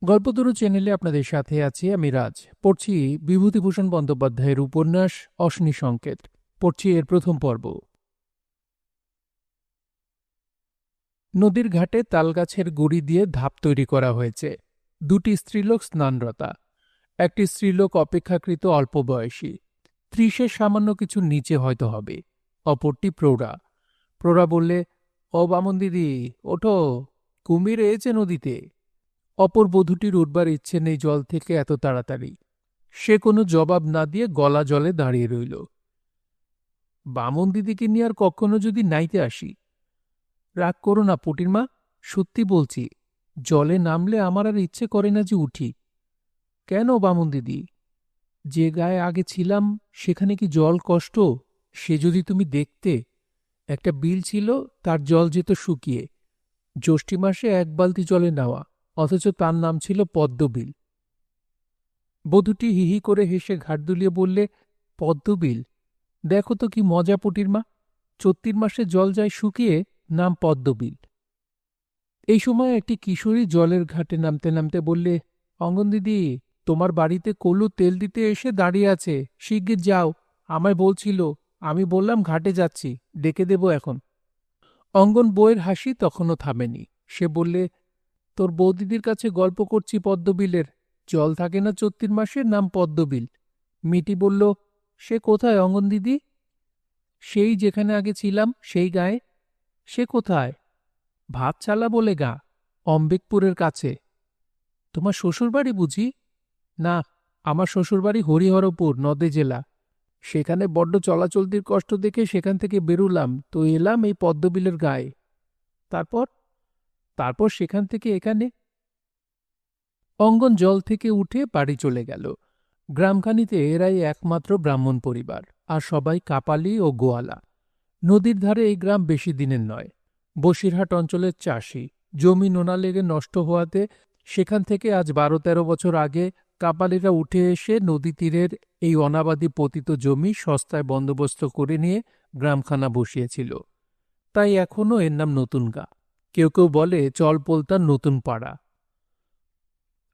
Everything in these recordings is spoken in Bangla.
গল্পতরু চ্যানেলে আপনাদের সাথে আছি আমি রাজ। পড়ছি বিভূতিভূষণ বন্দ্যোপাধ্যায়ের উপন্যাস অশনি সংকেত। পড়ছি এর প্রথম পর্ব। নদীর ঘাটে তালগাছের গুড়ি দিয়ে ধাপ তৈরি করা হয়েছে। দুটি স্ত্রীলোক স্নানরতা। একটি স্ত্রীলোক অপেক্ষাকৃত অল্প বয়সী, 30-এর সামান্য কিছু নিচে হয়তো হবে। অপরটি প্রৌঢ়া। প্রৌঢ়া বললে, ও বামন দিদি, ওঠো, কুমির এসেছে নদীতে। অপর বধূটির উঠবার ইচ্ছে নেই জল থেকে এত তাড়াতাড়ি। সে কোনো জবাব না দিয়ে গলা জলে দাঁড়িয়ে রইল। বামন দিদিকে নিয়ে আর কখনো যদি নাইতে আসি। রাগ করো না পুটির মা, সত্যি বলছি, জলে নামলে আমার আর ইচ্ছে করে না যে উঠি। কেন বামন দিদি? যে গায়ে আগে ছিলাম সেখানে কি জল কষ্ট? সে যদি তুমি দেখতে। একটা বিল ছিল, তার জল যেত শুকিয়ে। জ্যৈষ্ঠী মাসে 1 বালতি জলে নেওয়া, অথচ তার নাম ছিল পদ্মবিল। বধূটি হিহি করে হেসে ঘাট দুলিয়ে বললে, পদ্মবিল? দেখো তো কি মজা পুটির মা, চৈত্র মাসে জল যায় শুকিয়ে, নাম পদ্মবিল। এই সময় একটি কিশোরী জলের ঘাটে নামতে নামতে বললে, অঙ্গন দিদি, তোমার বাড়িতে কলু তেল দিতে এসে দাঁড়িয়ে আছে, শিগগির যাও। আমায় বলছিল, আমি বললাম ঘাটে যাচ্ছি, ডেকে দেব এখন। অঙ্গন বইয়ের হাসি তখনও থামেনি। সে বললে, তোর বৌদিদির কাছে গল্প করছি পদ্মবিলের, জল থাকে না চৈত্র মাসে, নাম পদ্মবিল। মিটি বলল, সে কোথায় অঙ্গন দিদি? সেই যেখানে আগে ছিলাম সেই গায়ে। সে কোথায়? ভাতছালা বলে গা, অম্বিকপুরের কাছে। তোমার শ্বশুরবাড়ি বুঝি? না, আমার শ্বশুরবাড়ি হরিহরপুর, নদে জেলা। সেখানে বড্ড চলাচলতির কষ্ট দেখে সেখান থেকে বেরুলাম, তো এলাম এই পদ্মবিলের গায়ে। তারপর তারপর সেখান থেকে এখানে। অঙ্গন জল থেকে উঠে বাড়ি চলে গেল। গ্রামখানিতে এরাই একমাত্র ব্রাহ্মণ পরিবার, আর সবাই কাপালি ও গোয়ালা। নদীর ধারে এই গ্রাম বেশি দিনের নয়। বসিরহাট অঞ্চলের চাষি, জমি নোনা লেগে নষ্ট হওয়াতে সেখান থেকে আজ 12-13 বছর আগে কাপালিরা উঠে এসে নদী তীরের এই অনাবাদি পতিত জমি সস্তায় বন্দোবস্ত করে নিয়ে গ্রামখানা বসিয়েছিল। তাই এখনও এর নাম নতুন গা। কেউ কেউ বলে চলপলতার নতুন পাড়া।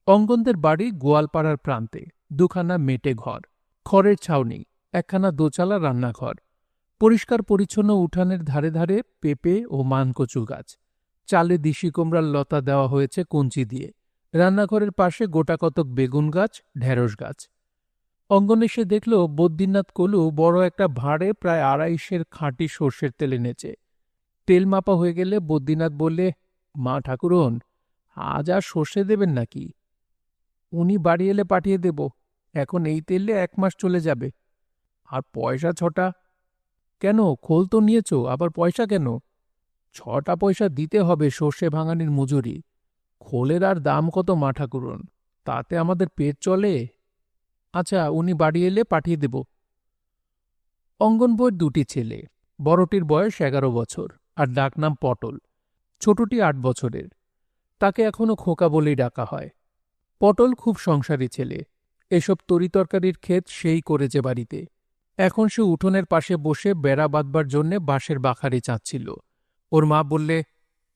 অঙ্গনদের বাড়ি গোয়ালপাড়ার প্রান্তে, দুখানা মেটে ঘর, খড়ের ছাউনি, একখানা দোচালা রান্নাঘর। পরিষ্কার পরিচ্ছন্ন উঠানের ধারে ধারে পেঁপে ও মানকচু গাছ। চালে দিশি কুমড়ার লতা দেওয়া হয়েছে কঞ্চি দিয়ে। রান্নাঘরের পাশে গোটাকতক বেগুন গাছ, ঢেঁড়স গাছ। অঙ্গন এসে দেখল বদ্রীনাথ কলু বড় একটা ভাঁড়ে প্রায় 250 খাঁটি সর্ষের তেল এনেছে। তেল মাপা হয়ে গেলে বদ্রীনাথ বললে, মা ঠাকুরন, আজ আর সর্ষে দেবেন নাকি? উনি বাড়ি এলে পাঠিয়ে দেব, এখন এই তেলে 1 মাস চলে যাবে। আর পয়সা 6টা। কেন, খোল তো নিয়েছ, আবার পয়সা কেন? 6টা পয়সা দিতে হবে সর্ষে ভাঙানির মজুরি। খোলের আর দাম কত মা ঠাকুরন, তাতে আমাদের পেট চলে। আচ্ছা, উনি বাড়ি এলে পাঠিয়ে দেব। অঙ্গন বইয়ের 2টি ছেলে। বড়টির বয়স 11 বছর, আর ডাকনাম পটল। ছোটটি 8 বছরের। তাকে এখনো খোকা বলেই ডাকা হয়। পটল খুব সংসারী ছেলে। এসব তরিতরকারির ক্ষেত সেই করেছে বাড়িতে। এখন সে উঠোনের পাশে বসে বেড়া বাঁধবার জন্যে বাঁশের বাখারি চাঁচ্ছিল। ওর মা বললে,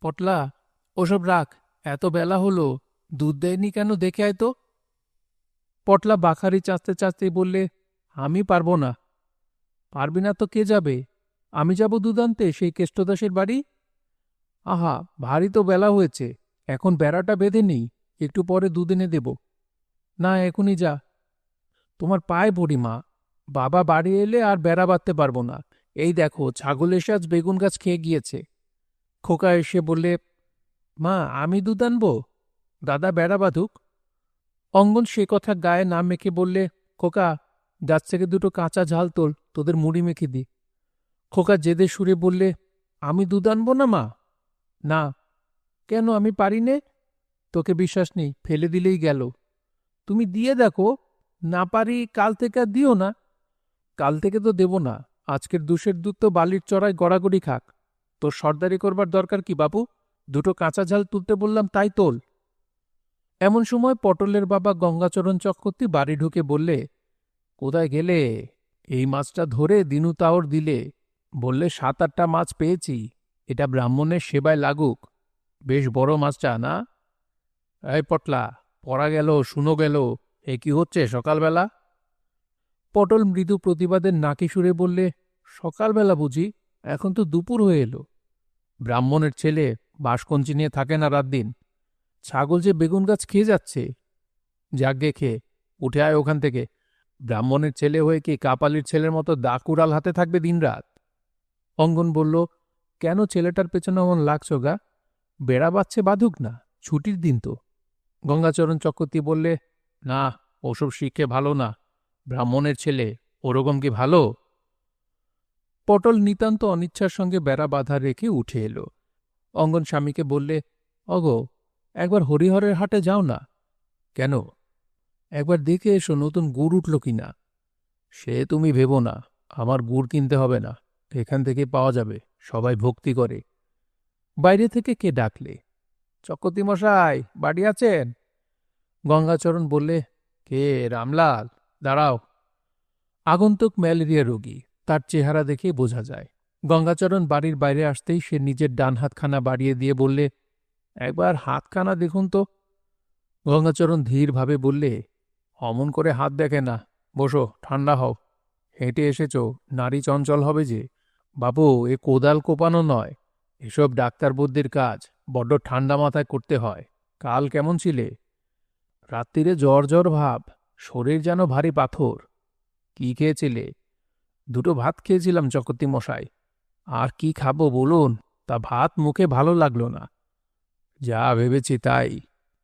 পটলা, ওসব রাখ, এত বেলা হলো, দুধ দেয়নি কেন, দেখে আয় তো। পটলা বাখারি চাঁচতে চাঁচতেই বললে, আমি পারবো না। পারবি না তো কে যাবে? আমি যাব দুধ আনতে সেই কেষ্টদাসের বাড়ি? আহা, ভারী তো বেলা হয়েছে, এখন বেড়াটা বেঁধে নেই, একটু পরে দুধ এনে দেব। না, এখনই যা। তোমার পায়ে পড়ি মা, বাবা বাড়ি এলে আর বেড়া বাঁধতে পারবো না। এই দেখো, ছাগল এসে আজ বেগুন গাছ খেয়ে গিয়েছে। খোকা এসে বললে, মা, আমি দুধ আনবো, দাদা বেড়া বাঁধুক। অঙ্গন সে কথা গায়ে না মেখে বললে, খোকা, গাছ থেকে 2টো কাঁচা ঝাল তোল, তোদের মুড়ি মেখে দি। খোকা জেদে সুরে বললে, আমি দুধ আনবো না মা। না। কেন, আমি পারি নে? তোকে বিশ্বাস নেই, ফেলে দিলেই গেল। তুমি দিয়ে দেখো, না পারি কাল থেকে আর দিও না। কাল থেকে তো দেব না, আজকের 2 সের দুধ তো বালির চড়ায় গড়াগড়ি খাক। তোর সর্দারি করবার দরকার কি বাবু? 2টো কাঁচা ঝাল তুলতে বললাম, তাই তোল। এমন সময় পটলের বাবা গঙ্গাচরণ চক্রবর্তী বাড়ি ঢুকে বললে, কোথায় গেলে? এই মাছটা ধরে দিনু তাওর দিলে, বললে 7-8টা মাছ পেয়েছি, এটা ব্রাহ্মণের সেবায় লাগুক। বেশ বড় মাছটা না? এই পটলা, পড়া গেল, শুনো গেল, এ কি হচ্ছে সকালবেলা? পটল মৃদু প্রতিবাদের নাকি সুরে বললে, সকালবেলা বুঝি? এখন তো দুপুর হয়ে এলো। ব্রাহ্মণের ছেলে বাঁশকঞ্চি নিয়ে থাকে না রাত দিন? ছাগল যে বেগুন গাছ খেয়ে যাচ্ছে। যাগ্গে খেয়ে উঠে আয় ওখান থেকে। ব্রাহ্মণের ছেলে হয়ে কি কাপালির ছেলের মতো দাকুড়াল হাতে থাকবে দিনরাত? অঙ্গন বলল, কেন ছেলেটার পেছনে এমন লাগছো গা? বেড়া বাচ্ছে বাঁধুক না, ছুটির দিন তো। গঙ্গাচরণ চক্রবর্তী বললে, না, ওসব শিখে ভালো না। ব্রাহ্মণের ছেলে ওরকম কি ভালো? পটল নিতান্ত অনিচ্ছার সঙ্গে বেড়া বাঁধা রেখে উঠে এলো। অঙ্গন স্বামীকে বললে, অগো, একবার হরিহরের হাটে যাও না। কেন? একবার দেখে এসো নতুন গুড় উঠল কিনা। সে তুমি ভেবো না, আমার গুড় কিনতে হবে না, এখান থেকে পাওয়া যাবে, সবাই ভক্তি করে। বাইরে থেকে কে ডাকলে? চক্রবর্তী মশাই বাড়ি আছেন? গঙ্গাচরণ বললে, কে? রামলাল, দাঁড়াও। আগন্তুক ম্যালেরিয়া রোগী, তার চেহারা দেখে বোঝা যায়। গঙ্গাচরণ বাড়ির বাইরে আসতেই সে নিজের ডান হাতখানা বাড়িয়ে দিয়ে বললে, একবার হাতখানা দেখুন তো। গঙ্গাচরণ ধীরভাবে বললে, অমন করে হাত দেখে না, বসো, ঠান্ডা হও। হেঁটে এসেছ, নারী চঞ্চল হবে যে। বাবু, এ কোদাল কোপানো নয়, এসব ডাক্তার বুদ্ধির কাজ বড্ড ঠান্ডা মাথায় করতে হয়। কাল কেমন ছিলে? রাত্রিরে জ্বর জ্বর ভাব, শরীর যেন ভারী পাথর। কি খেয়েছিলে? দুটো ভাত খেয়েছিলাম চক্রবর্তী মশাই। আর কি খাবো বলুন, তা ভাত মুখে ভালো লাগলো না। যা ভেবেছি তাই।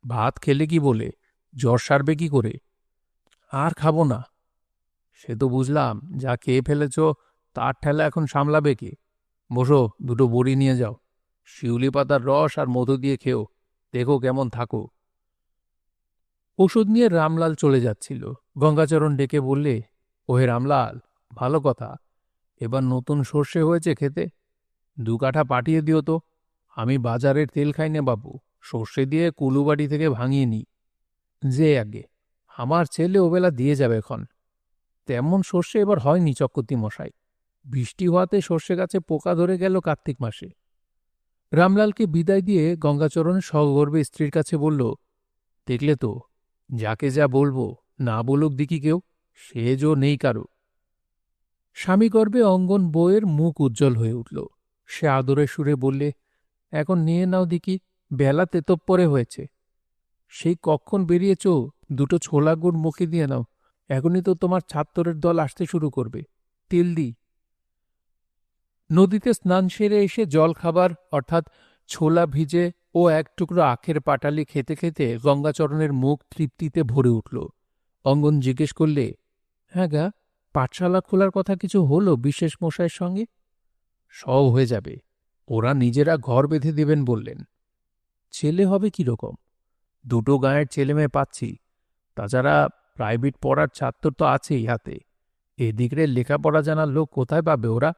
ভাত খেলে কি বলে, জ্বর সারবে কি করে? আর খাবো না। সে তো বুঝলাম, যা খেয়ে ফেলেছ তার ঠেলা এখন সামলাবে কে? বসো, দুটো বড়ি নিয়ে যাও। শিউলি পাতার রস আর মধু দিয়ে খেও, দেখো কেমন থাকো। ওষুধ নিয়ে রামলাল চলে যাচ্ছিল। গঙ্গাচরণ ডেকে বললে, ওহে রামলাল, ভালো কথা, এবার নতুন সর্ষে হয়েছে খেতে, 2 কাঠা পাঠিয়ে দিও তো। আমি বাজারের তেল খাই না বাবু, সর্ষে দিয়ে কুলুবাড়ি থেকে ভাঙিয়ে নিই। যে আগে, আমার ছেলে ওবেলা দিয়ে যাবে এখন। তেমন সর্ষে এবার হয়নি চক্রবর্তী মশাই, বৃষ্টি হওয়াতে সর্ষে গাছে পোকা ধরে গেল কার্তিক মাসে। রামলালকে বিদায় দিয়ে গঙ্গাচরণ সগর্বে স্ত্রীর কাছে বলল, দেখলে তো, যাকে যা বলবো, না বলুক দিকি কেউ, সে জো নেই কারো। স্বামী গর্বে অঙ্গন বউয়ের মুখ উজ্জ্বল হয়ে উঠল। সে আদরের সুরে বললে, এখন নিয়ে নাও দিকি, বেলা তেতপ্পরে হয়েছে। সেই কখন বেরিয়েছ, দুটো ছোলা গুড় মুখে দিয়ে নাও, এখনই তো তোমার ছাত্তরের দল আসতে শুরু করবে। তেল দি। নদীতে স্নান সেরে এসে জল খাবার অর্থাৎ ছোলা ভিজে ও 1 টুকরো আখের পাটালি খেতে খেতে গঙ্গাচরণের মুখ তৃপ্তিতে ভরে উঠল। অঙ্গন জিজ্ঞেস করলে, হ্যাঁ গা, পাঠশালা খোলার কথা কিছু হলো বিশেষ মশাইয়ের সঙ্গে? সব হয়ে যাবে, ওরা নিজেরা ঘর বেঁধে দেবেন বললেন। ছেলে হবে কিরকম? 2 গাঁয়ের ছেলেমেয়ে পাচ্ছি, তাছাড়া প্রাইভেট পড়ার ছাত্র তো আছেই হাতে। এদিকে লেখাপড়া জানার লোক কোথায় পাবে ওরা?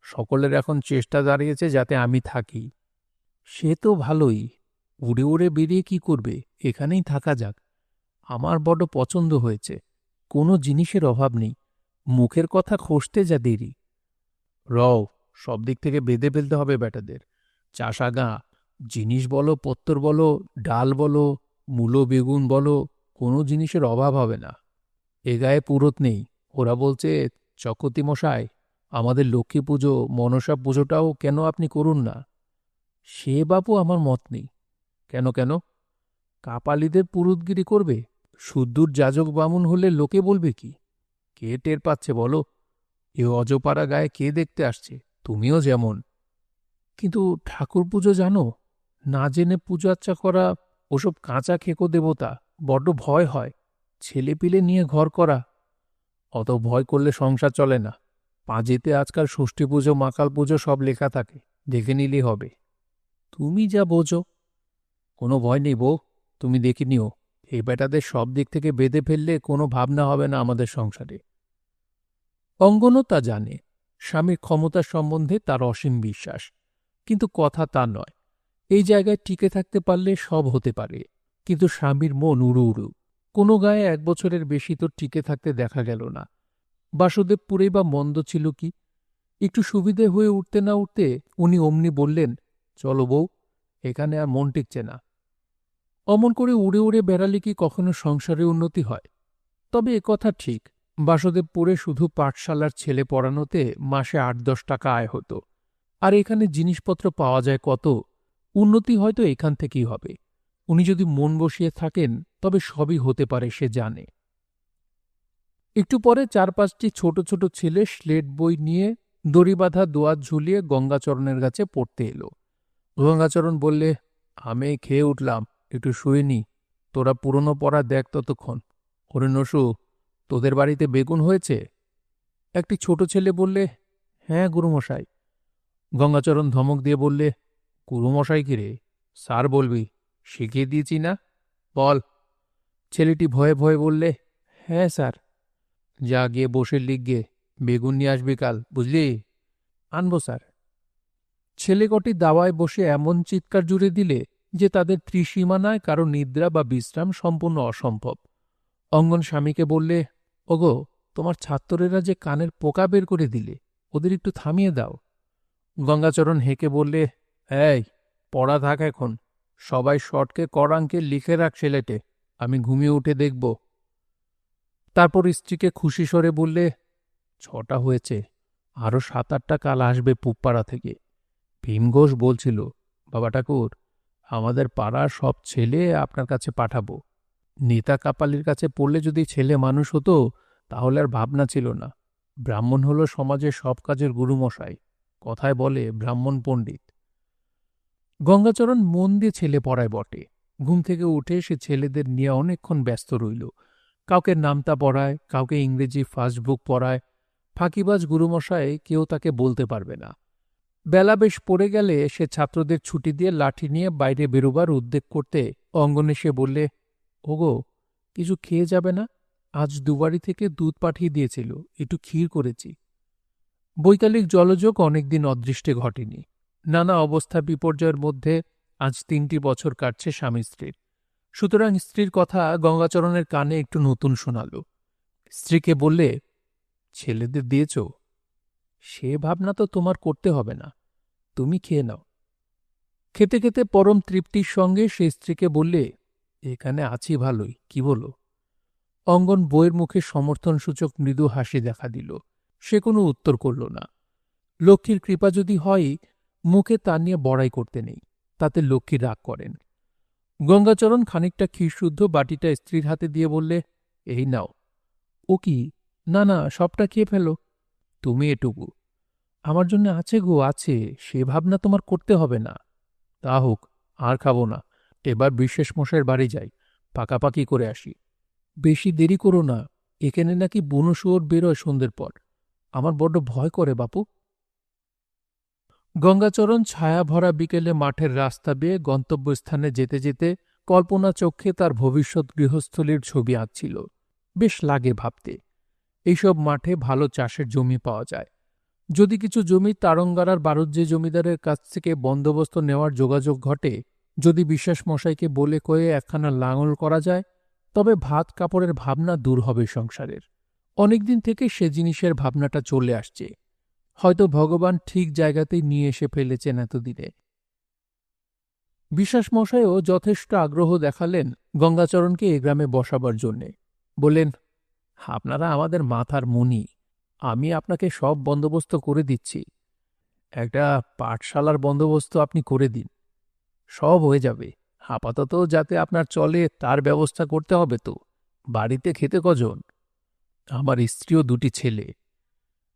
সকলের এখন চেষ্টা দাঁড়িয়েছে যাতে আমি থাকি। সে তো ভালোই, উড়ে উড়ে বেরিয়ে কি করবে, এখানেই থাকা যাক। আমার বড় পছন্দ হয়েছে, কোনো জিনিসের অভাব নেই, মুখের কথা খসতে যা দেরি। রও, সব দিক থেকে বেঁধে ফেলতে হবে বেটাদের। চাষাগা, জিনিস বলো, পত্তর বলো, ডাল বলো, মূলো বেগুন বলো, কোনো জিনিসের অভাব হবে না। এ গায়ে পুরোত নেই, ওরা বলছে, চক্রবর্তী মশাই, আমাদের লক্ষ্মী পুজো মনসা পুজোটাও কেন আপনি করুন না? সে বাপু আমার মত নেই। কেন কেন? কাপালিদের পুরুতগিরি করবে? শুদ্ধুর যাজক বামুন হলে লোকে বলবে কি? কে টের পাচ্ছে বলো? এ অজপাড়া গায়ে কে দেখতে আসছে? তুমিও যেমন। কিন্তু ঠাকুর পুজো জানো, না জেনে পুজো আচ্চা করা, ওসব কাঁচা খেকো দেবতা, বড্ড ভয় হয়। ছেলেপিলে নিয়ে ঘর করা, অত ভয় করলে সংসার চলে না। পাঁজিতে আজকাল ষষ্ঠী পুজো মাকাল পুজো সব লেখা থাকে, দেখে নিলেই হবে। তুমি যা বোঝো। কোনো ভয় নেই বউ, তুমি দেখে নিও, এই বেটাদের সব দিক থেকে বেঁধে ফেললে কোনো ভাবনা হবে না আমাদের সংসারে। অঙ্গনও তা জানে, স্বামীর ক্ষমতার সম্বন্ধে তার অসীম বিশ্বাস, কিন্তু কথা তা নয়। এই জায়গায় টিকে থাকতে পারলে সব হতে পারে, কিন্তু স্বামীর মন উড়ু উড়ু। কোনো গায়ে 1 বছরের বেশি তো টিকে থাকতে দেখা গেল না। বাসুদেবপুরেই বা মন্দ ছিল কি? একটু সুবিধে হয়ে উঠতে না উঠতে উনি অমনি বললেন, চলো বউ, এখানে আর মন টিকছে না। অমন করে উড়ে উড়ে বেড়ালে কি কখনো সংসারে উন্নতি হয়? তবে একথা ঠিক, বাসুদেবপুরে শুধু পাঠশালার ছেলে পড়ানোতে মাসে ৮-১০ টাকা আয় হতো। আর এখানে জিনিসপত্র পাওয়া যায় কত, উন্নতি হয়তো এখান থেকেই হবে। উনি যদি মন বসিয়ে থাকেন তবে সবই হতে পারে, সে জানে। একটু পরে ৪-৫টি ছোট ছোট ছেলে স্লেট বই নিয়ে দড়ি বাঁধা দোয়াত ঝুলিয়ে গঙ্গাচরণের কাছে পড়তে এলো। গঙ্গাচরণ বললে, আমি খেয়ে উঠলাম, একটু শুয়ে নি, তোরা পুরনো পড়া দেখ ততক্ষণ। ওরে নসু, তোদের বাড়িতে বেগুন হয়েছে? একটি ছোট ছেলে বললে, হ্যাঁ গুরুমশাই। গঙ্গাচরণ ধমক দিয়ে বললে, গুরুমশাই কি রে, স্যার বলবি, শিখিয়ে দিয়েছি না, বল। ছেলেটি ভয়ে ভয়ে বললে, হ্যাঁ স্যার। যা গিয়ে বসে লিখ গে, বেগুন নিয়ে আসবি কাল, বুঝলি? আনবো স্যার। ছেলে কটি দাওয়ায় বসে এমন চিৎকার জুড়ে দিলে যে তাদের ত্রিসীমানায় কারো নিদ্রা বা বিশ্রাম সম্পূর্ণ অসম্ভব। অঙ্গন স্বামীকে বললে, ওগো, তোমার ছাত্রেরা যে কানের পোকা বের করে দিলে, ওদের একটু থামিয়ে দাও। গঙ্গাচরণ হেঁকে বললে, এই, পড়া থাক এখন, সবাই শর্টকে করাঙ্কে লিখে রাখ সেলেটে, আমি ঘুমিয়ে উঠে দেখব। তারপর স্ত্রীকে খুশি স্বরে বললে, ৬টা হয়েছে, আরও ৭-৮টা কাল আসবে পুবপাড়া থেকে। ভীম ঘোষ বলছিল, বাবা ঠাকুর, আমাদের পাড়ার সব ছেলে আপনার কাছে পাঠাবো। নেতা কাপালির কাছে পড়লে যদি ছেলে মানুষ হতো তাহলে আর ভাবনা ছিল না। ব্রাহ্মণ হল সমাজের সব কাজের গুরুমশাই, কথায় বলে ব্রাহ্মণ পণ্ডিত। গঙ্গাচরণ মন দিয়ে ছেলে পড়ায় বটে। ঘুম থেকে উঠে সে ছেলেদের নিয়ে অনেকক্ষণ ব্যস্ত রইল। কাউকে নামতা পড়ায়, কাউকে ইংরেজি ফার্স্ট বুক পড়ায়। ফাঁকিবাজ গুরুমশাই কেউ তাকে বলতে পারবে না। বেলা বেশ পড়ে গেলে সে ছাত্রদের ছুটি দিয়ে লাঠি নিয়ে বাইরে বেরোবার উদ্যোগ করতে অঙ্গনে সে বললে, ওগো, কিছু খেয়ে যাবে না? আজ দুবারি থেকে দুধ পাঠিয়ে দিয়েছিল, একটু ক্ষীর করেছি। বৈকালিক জলযোগ অনেকদিন অদৃষ্টে ঘটেনি। নানা অবস্থা বিপর্যয়ের মধ্যে আজ ৩টি বছর কাটছে স্বামী স্ত্রীর। সুতরাং স্ত্রীর কথা গঙ্গাচরণের কানে একটু নতুন শোনাল। স্ত্রীকে বললে, ছেলেদের দিয়েছ? সে ভাবনা তো তোমার করতে হবে না, তুমি খেয়ে নাও। খেতে খেতে পরম তৃপ্তির সঙ্গে সে স্ত্রীকে বললে, এখানে আছি ভালোই, কি বলো? অঙ্গন বইয়ের মুখে সমর্থনসূচক মৃদু হাসি দেখা দিল। সে কোনো উত্তর করল না। লক্ষ্মীর কৃপা যদি হয়, মুখে তা নিয়ে বড়াই করতে নেই, তাতে লক্ষ্মী রাগ করেন। গঙ্গাচরণ খানিকটা ক্ষীরশুদ্ধ বাটিটা স্ত্রীর হাতে দিয়ে বললে, এই নাও। ও কি, না না, সবটা খেয়ে ফেলো। তুমি এটুকু। আমার জন্য আছে গো, আছে, সে ভাবনা তোমার করতে হবে না। তা হোক, আর খাবো না, এবার বিশেষ মশাইয়ের বাড়ি যাই, পাকাপাকি করে আসি। বেশি দেরি করো না, এখানে নাকি বুনো শুয়োর বেরোয় সন্ধ্যের পর, আমার বড্ড ভয় করে বাপু। গঙ্গাচরণ ছায়া ভরা বিকেলে মাঠের রাস্তা বেয়ে গন্তব্যস্থানে যেতে যেতে কল্পনা চক্ষে তার ভবিষ্যৎ গৃহস্থলীর ছবি আঁকছিল। বেশ লাগে ভাবতে। এইসব মাঠে ভালো চাষের জমি পাওয়া যায়। যদি কিছু জমি তারঙ্গারার বারুজ্জে জমিদারের কাছ থেকে বন্দোবস্ত নেওয়ার যোগাযোগ ঘটে, যদি বিশ্বাস মশাইকে বলে কয়ে একখানা লাঙল করা যায়, তবে ভাত কাপড়ের ভাবনা দূর হবে সংসারের। অনেকদিন থেকে সে জিনিসের ভাবনাটা চলে আসছে। হয়তো ভগবান ঠিক জায়গাতেই নিয়ে এসে ফেলেছেন এতদিনে। বিশ্বাস মশাইও যথেষ্ট আগ্রহ দেখালেন গঙ্গাচরণকে এ গ্রামে বসাবার জন্যে। বললেন, আপনারা আমাদের মাথার মণি, আমি আপনাকে সব বন্দোবস্ত করে দিচ্ছি। একটা পাঠশালার বন্দোবস্ত আপনি করে দিন, সব হয়ে যাবে। আপাতত যাতে আপনার চলে তার ব্যবস্থা করতে হবে তো। বাড়িতে খেতে কজন? আমার স্ত্রীও 2টি ছেলে।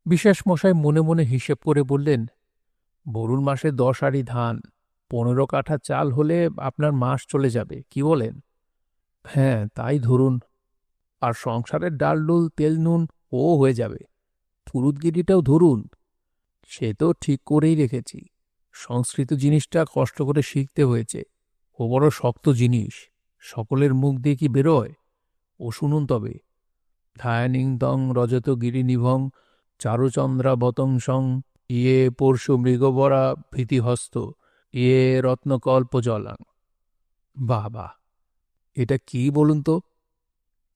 বিশ্বাস মশাই মনে মনে হিসেব করে বললেন, বরুণ মাসে 10 আঁড়ি ধান, 15 কাঠা চাল হলে আপনার মাস চলে যাবে, কি বলেন? হ্যাঁ, তাই ধরুন। আর সংসারের ডাল ডুল তেল নুন ও হয়ে যাবে। ফুরুতগিরিটাও ধরুন। সে তো ঠিক করেই রেখেছি। সংস্কৃত জিনিসটা কষ্ট করে শিখতে হয়েছে, ও বড় শক্ত জিনিস, সকলের মুখ দিয়ে কি বেরোয়? ও শুনুন তবে, ধায়ানিং দং রজত গিরিনিভং চারুচন্দ্রা বতংসং ইয়ে পরশু মৃগবরা ভীতিহস্ত ইয়ে রত্নকল্প জলাং। বাহ বাহ, এটা কি বলুন তো?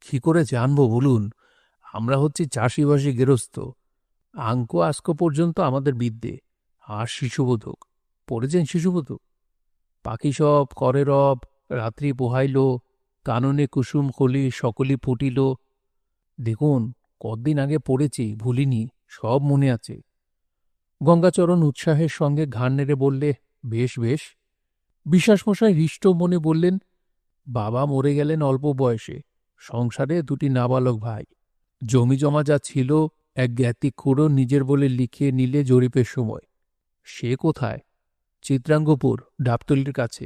কি করে জানবো বলুন? আমরা হচ্ছি চাষিবাসী গেরস্থ। আঙ্ক আস্ক পর্যন্ত আমাদের বিদ্যে। আর শিশুবোধক পড়েছেন? শিশুবোধক, পাখি সব করে রব, রাত্রি পোহাইল, কাননে কুসুম কলি সকলি ফুটিল। দেখুন, কতদিন আগে পড়েছি, ভুলিনি, সব মনে আছে। গঙ্গাচরণ উৎসাহের সঙ্গে ঘাড় নেড়ে বললে, বেশ বেশ। বিশ্বাসমশাই হৃষ্ট মনে বললেন, বাবা মরে গেলেন অল্প বয়সে, সংসারে দুটি নাবালক ভাই। জমি জমা যা ছিল এক জ্ঞাতি খুঁড়ো নিজের বলে লিখিয়ে নিলে জরিপের সময়। সে কোথায়? চিত্রাঙ্গপুর, ডাবতলির কাছে।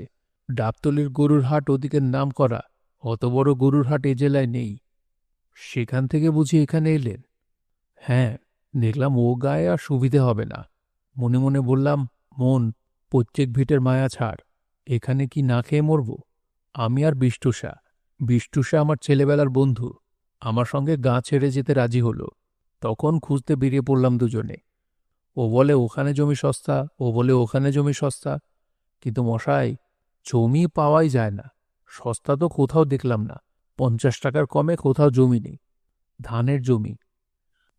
ডাবতলির গরুর হাট ওদিকের নাম করা, অত বড় গরুর হাট এ জেলায় নেই। সেখান থেকে বুঝি এখানে এলেন? হ্যাঁ, দেখলাম ও গায়ে আর সুবিধে হবে না। মনে মনে বললাম, মন, প্রত্যেক ভিটের মায়া ছাড়, এখানে কি না খেয়ে মরব? আমি আর বিষ্টুষা। বিষ্টুষা আমার ছেলেবেলার বন্ধু, আমার সঙ্গে গা ছেড়ে যেতে রাজি হল। তখন খুঁজতে বেরিয়ে পড়লাম দুজনে। ও বলে ওখানে জমি সস্তা, ও বলে ওখানে জমি সস্তা। কিন্তু মশাই, জমি পাওয়াই যায় না। সস্তা তো কোথাও দেখলাম না, 50 টাকার কমে কোথাও জমি নেই। ধানের জমি।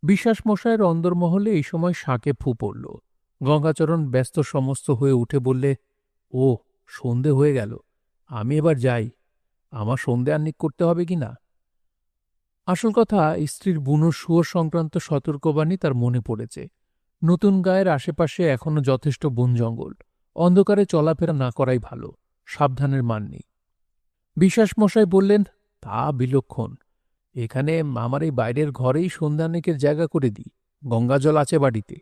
বিশ্বাস মশাইয়ের অন্দরমহলে এই সময় শাঁকে ফু পড়ল। গঙ্গাচরণ ব্যস্ত সমস্ত হয়ে উঠে বললে, ও, সন্ধে হয়ে গেল, আমি এবার যাই। আমার সন্ধে আহ্নিক করতে হবে কি না? আসল কথা, স্ত্রীর বুনো শুয়োর সংক্রান্ত সতর্কবাণী তার মনে পড়েছে। নতুন গায়ের আশেপাশে এখনো যথেষ্ট বন জঙ্গল, অন্ধকারে চলাফেরা না করাই ভালো, সাবধানের মান নেই। বিশ্বাসমশাই বললেন, তা বিলক্ষণ। এখানে আমার এই বাইরের ঘরেই সন্ধ্যানেকের জায়গা করে দিই। গঙ্গাজল আছে বাড়িতে।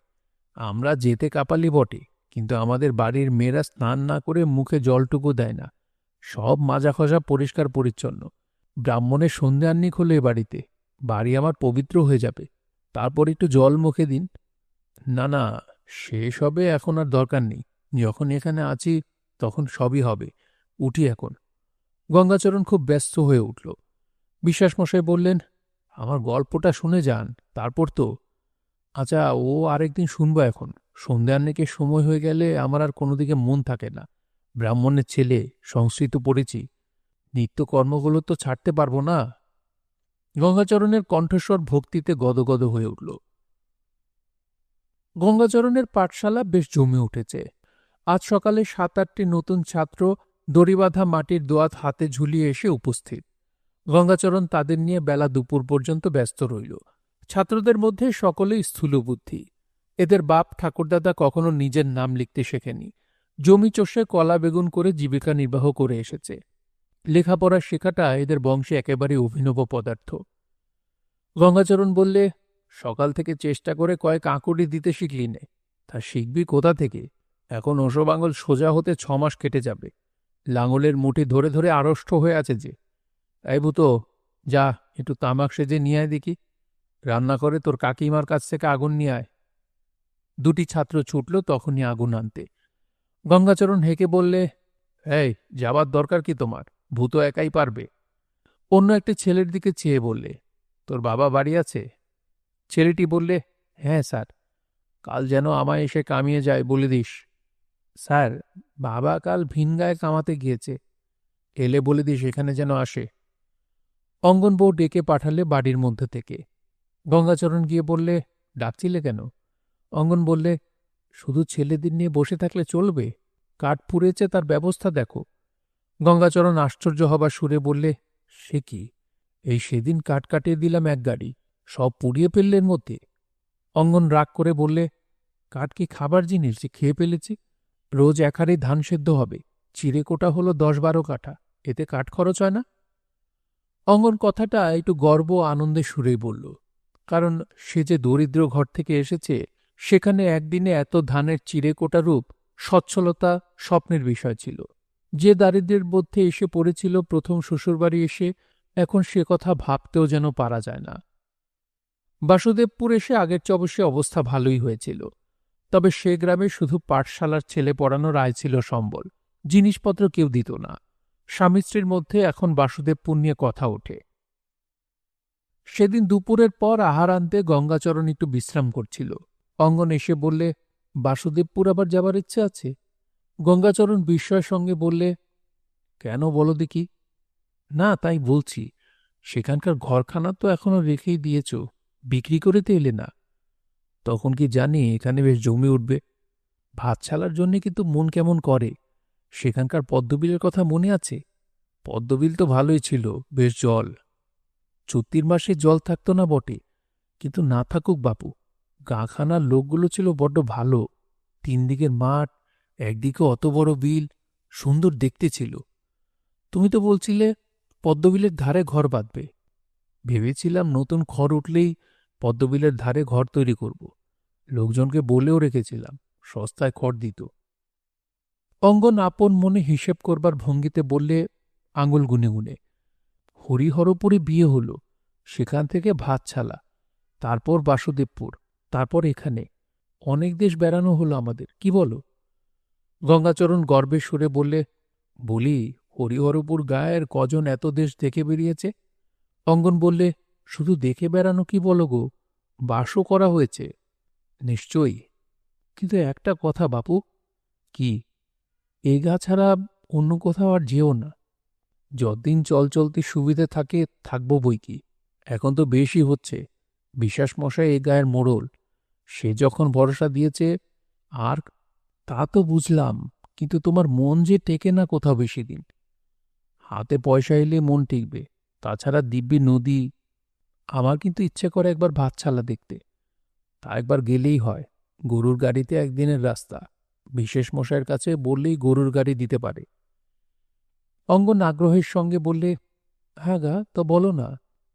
আমরা যেতে কাপালি বটে, কিন্তু আমাদের বাড়ির মেয়েরা স্নান না করে মুখে জলটুকু দেয় না। সব মাজা খসা পরিষ্কার পরিচ্ছন্ন। ব্রাহ্মণের সন্ধে আহ্নিক হলো এ বাড়িতে, বাড়ি আমার পবিত্র হয়ে যাবে। তারপর একটু জল মুখে দিন। না না, সেসবে এখন আর দরকার নেই। যখন এখানে আছি তখন সবই হবে। উঠি এখন। গঙ্গাচরণ খুব ব্যস্ত হয়ে উঠল। বিশ্বাসমশাই বললেন, আমার গল্পটা শুনে যান, তারপর তো। আচ্ছা, ও আরেকদিন শুনব। এখন সন্ধ্যা আহ্নিকের সময় হয়ে গেলে আমার আর কোনো দিকে মন থাকে না। ব্রাহ্মণের ছেলে, সংস্কৃত পড়েছি, নিত্যকর্মগুলো তো ছাড়তে পারব না। গঙ্গাচরণের কণ্ঠস্বর ভক্তিতে গদগদ হয়ে উঠল। গঙ্গাচরণের পাঠশালা বেশ জমে উঠেছে। আজ সকালে 7-8টি নতুন ছাত্র দড়িবাঁধা মাটির দোয়াত হাতে ঝুলিয়ে এসে উপস্থিত। গঙ্গাচরণ তাদের নিয়ে বেলা দুপুর পর্যন্ত ব্যস্ত রইল। ছাত্রদের মধ্যে সকলেই স্থূলবুদ্ধি। এদের বাপ ঠাকুরদাদা কখনো নিজের নাম লিখতে শেখেনি। জমি চষে কলা বেগুন করে জীবিকা নির্বাহ করে এসেছে। লেখাপড়া শেখাটা এদের বংশে একেবারে অভিনব পদার্থ। গঙ্গাচরণ বললে, সকাল থেকে চেষ্টা করে কয়েক আঁকুড়ি দিতে শিখলি নে, তা শিখবি কোথা থেকে? এখন ওসব আঙুল সোজা হতে 6 মাস কেটে যাবে। লাঙলের মুঠি ধরে ধরে আড়ষ্ট হয়ে আছে যে। এই ভূতো, যা একটু তামাক সেজে নিয়ে আয় দেখি। রান্না করে তোর কাকিমার কাছ থেকে আগুন নিয়ে আয়। দুটি ছাত্র ছুটল তখনই আগুন আনতে। গঙ্গাচরণ হেঁকে বললে, এই, যাবার দরকার কি তোমার? ভূতো একাই পারবে। অন্য একটি ছেলের দিকে চেয়ে বললে, তোর বাবা বাড়ি আছে? ছেলেটি বললে, হ্যাঁ স্যার। কাল যেন আমায় এসে কামিয়ে যায় বলে দিস। স্যার, বাবা কাল ভিনগাঁয়ে কামাতে গিয়েছে, এলে বলে দিস এখানে যেন আসে। অঙ্গন বউ ডেকে পাঠালে বাড়ির মধ্যে থেকে। গঙ্গাচরণ গিয়ে বললে, ডাকছিলে কেন? অঙ্গন বললে, শুধু ছেলেদের নিয়ে বসে থাকলে চলবে? কাঠ পুড়েছে, তার ব্যবস্থা দেখো। গঙ্গাচরণ আশ্চর্য হবার সুরে বললে, সে কি, এই সেদিন কাঠ কাটিয়ে দিলাম 1 গাড়ি, সব পুড়িয়ে ফেললেন মধ্যে। অঙ্গন রাগ করে বললে, কাঠ কি খাবার জিনিস যে খেয়ে ফেলেছি? রোজ 1 হাঁড়ি ধান সেদ্ধ হবে, চিড়েকোটা হলো 10-12 কাঠা, এতে কাঠ খরচ হয় না? অঙ্গন কথাটা একটু গর্ব আনন্দে সুরেই বলল, কারণ সে যে দরিদ্র ঘর থেকে এসেছে, সেখানে একদিনে এত ধানের চিড়েকোটা রূপ সচ্ছলতা স্বপ্নের বিষয় ছিল। যে দারিদ্র্যের মধ্যে এসে পড়েছিল প্রথম শ্বশুরবাড়ি এসে, এখন সে কথা ভাবতেও যেন পারা যায় না। বাসুদেবপুর এসে আগের চেয়ে অবশ্যই অবস্থা ভালোই হয়েছিল। তবে সে গ্রামে শুধু পাঠশালার ছেলে পড়ানোর আয় ছিল সম্বল, জিনিসপত্র কেউ দিত না। স্বামী স্ত্রীর মধ্যে এখন বাসুদেবপুর নিয়ে কথা ওঠে। সেদিন দুপুরের পর আহার আনতে গঙ্গাচরণ একটু বিশ্রাম করছিল। অঙ্গন এসে বললে, বাসুদেবপুর আবার যাবার ইচ্ছে আছে? গঙ্গাচরণ বিস্ময়ের সঙ্গে বললে, কেন বলো দেখি? না, তাই বলছি, সেখানকার ঘরখানা তো এখনো রেখেই দিয়েছ, বিক্রি করিতে এলে না? তখন কি জানি এখানে বেশ জমি উঠবে। ভাতশালার জন্যে কিন্তু মন কেমন করে। সেখানকার পদ্মবিলের কথা মনে আছে? পদ্মবিল তো ভালোই ছিল, বেশ জল। চৈত্র মাসে জল থাকতো না বটে, কিন্তু না থাকুক বাপু, গাঁখানার লোকগুলো ছিল বড্ড ভালো। 3 দিকের মাঠ, একদিকে অত বড় বিল, সুন্দর দেখতে ছিল। তুমি তো বলছিলে পদ্মবিলের ধারে ঘর বাঁধবে। ভেবেছিলাম নতুন খড় উঠলেই পদ্মবিলের ধারে ঘর তৈরি করব। লোকজনকে বলেও রেখেছিলাম, সস্তায় খড় দিত। অঙ্গন আপন মনে হিসেব করবার ভঙ্গিতে বললে, আঙুল গুনে গুনে, হরিহরপুরে বিয়ে হলো, সেখান থেকে ভাতছালা, তারপর বাসুদেবপুর, তারপর এখানে। অনেক দেশ বেড়ানো হলো আমাদের, কি বলো? গঙ্গাচরণ গর্বের সুরে বললে, বলি, হরিহরপুর গায়ের কজন এত দেশ দেখে বেরিয়েছে? অঙ্গন বললে, শুধু দেখে বেড়ানো কি বলো গো, বাসও করা হয়েছে। নিশ্চয়ই, কিন্তু একটা কথা বাপু। কি? এ গা ছাড়া অন্য কোথাও আর যেও না। যতদিন চলতে সুবিধে থাকে থাকবো বই কি। এখন তো বেশি হচ্ছে। বিশ্বাস মশাই এ গায়ের মোড়ল, সে যখন ভরসা দিয়েছে। আর তা তো বুঝলাম, কিন্তু তোমার মন যে টেকে না কোথাও বেশি দিন। হাতে পয়সা এলে মন টিকবে, তাছাড়া দিব্যি নদী। আমার কিন্তু ইচ্ছে করে একবার ভাতছালা দেখতে। তা একবার গেলেই হয়। গরুর গাড়িতে একদিনের রাস্তা। বিশেষ মশাইয়ের কাছে বললেই গরুর গাড়ি দিতে পারে। অঙ্গন আগ্রহের সঙ্গে বললে, হ্যাঁ গা, তো বলো না,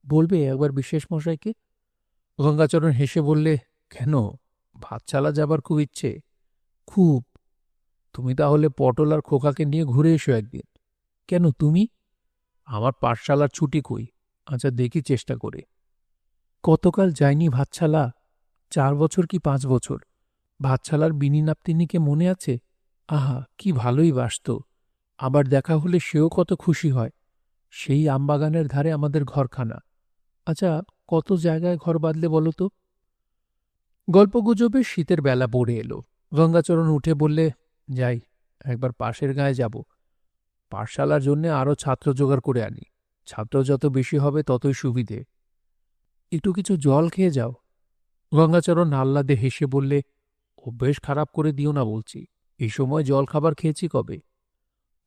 বলবে একবার বিশেষ মশাইকে? গঙ্গাচরণ হেসে বললে, কেন, ভাতছালা যাবার খুব ইচ্ছে? খুব। তুমি তাহলে পটল আর খোকাকে নিয়ে ঘুরে এসো একদিন। কেন তুমি? আমার পাঠশালার ছুটি কই? আচ্ছা দেখি চেষ্টা করে। কতকাল যায়নি ভাতছালা, 4 বছর কি 5 বছর। ভাতছালার বিনি নাপতিনিকে মনে আছে? আহা, কি ভালোই বাসত। আবার দেখা হলে সেও কত খুশি হয়। সেই আমবাগানের ধারে আমাদের ঘরখানা। আচ্ছা, কত জায়গায় ঘর বাঁধলে বলো তো? গল্পগুজবে শীতের বেলা পড়ে এলো। গঙ্গাচরণ উঠে বললে, যাই, একবার পাশের গাঁয়ে যাব। পাঠশালার জন্যে আরও ছাত্র জোগাড় করে আনি। ছাত্র যত বেশি হবে ততই সুবিধে। একটু কিছু জল খেয়ে যাও। গঙ্গাচরণ আহ্লাদে হেসে বললে, অভ্যেস খারাপ করে দিও না বলছি। এই সময় জল খাবার খেয়েছি কবে?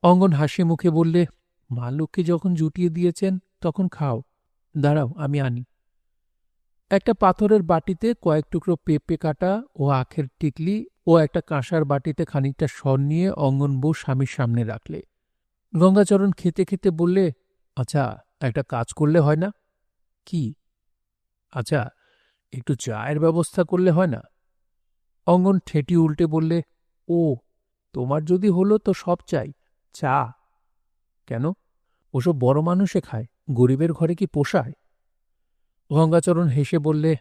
অঙ্গন হাসি মুখে বললে, মা লক্ষ্মী যখন জুটিয়ে দিয়েছেন তখন খাও। দাঁড়াও, আমি আনি। একটা পাথরের বাটিতে কয়েক টুকরো পেঁপে কাটা ও আখের টিকলি ও একটা কাঁসার বাটিতে খানিকটা সর নিয়ে অঙ্গন বউ স্বামীর সামনে রাখলে। গঙ্গাচরণ খেতে খেতে বললে, আচ্ছা, একটা কাজ করলে হয় না? কি? আচ্ছা, একটু চায়ের ব্যবস্থা করলে হয় না? অঙ্গন ঠেঁটি উল্টে বললে, ও, তোমার যদি হলো তো সব চাই। চা? কেন? ওসব বড় মানুষে খায়, গরিবের ঘরে কি পোষায়? গঙ্গাচরণ হেসে বললে,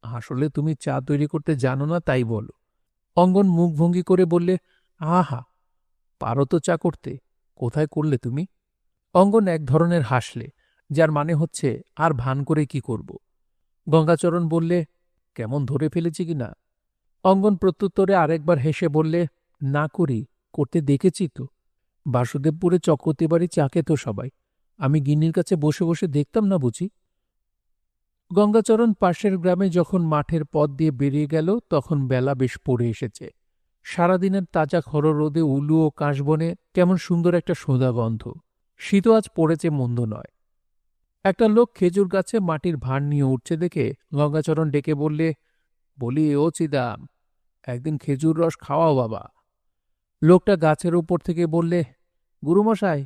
আসলে তুমি চা তৈরি করতে জানো না তাই বলো। অঙ্গন মুখভঙ্গি করে বললে, আহা, পারো তো চা করতে, কোথায় করলে তুমি? অঙ্গন এক ধরনের হাসলে, যার মানে হচ্ছে আর ভান করে কি করব। গঙ্গাচরণ বললে, কেমন ধরে ফেলেছি কিনা? অঙ্গন প্রত্যুত্তরে আরেকবার হেসে বললে, না করি, করতে দেখেছি তো। বাসুদেবপুরে চক্রবর্তী চা খেত সবাই, আমি গিন্নির কাছে বসে বসে দেখতাম না বুঝি। গঙ্গাচরণ পাশের গ্রামে যখন মাঠের পথ দিয়ে বেরিয়ে গেল তখন বেলা বেশ পড়ে এসেছে। সারাদিনের তাজা খড় রোদে উলু ও কাশবনে কেমন সুন্দর একটা সোঁদা গন্ধ। শীতও আজ পড়েছে মন্দ নয়। একটা লোক খেজুর গাছে মাটির ভাঁড় নিয়ে উঠছে দেখে গঙ্গাচরণ ডেকে বললে, বলি, ও চিদাম, একদিন খেজুর রস খাওয়াও বাবা। লোকটা গাছের উপর থেকে বললে, গুরুমশাই,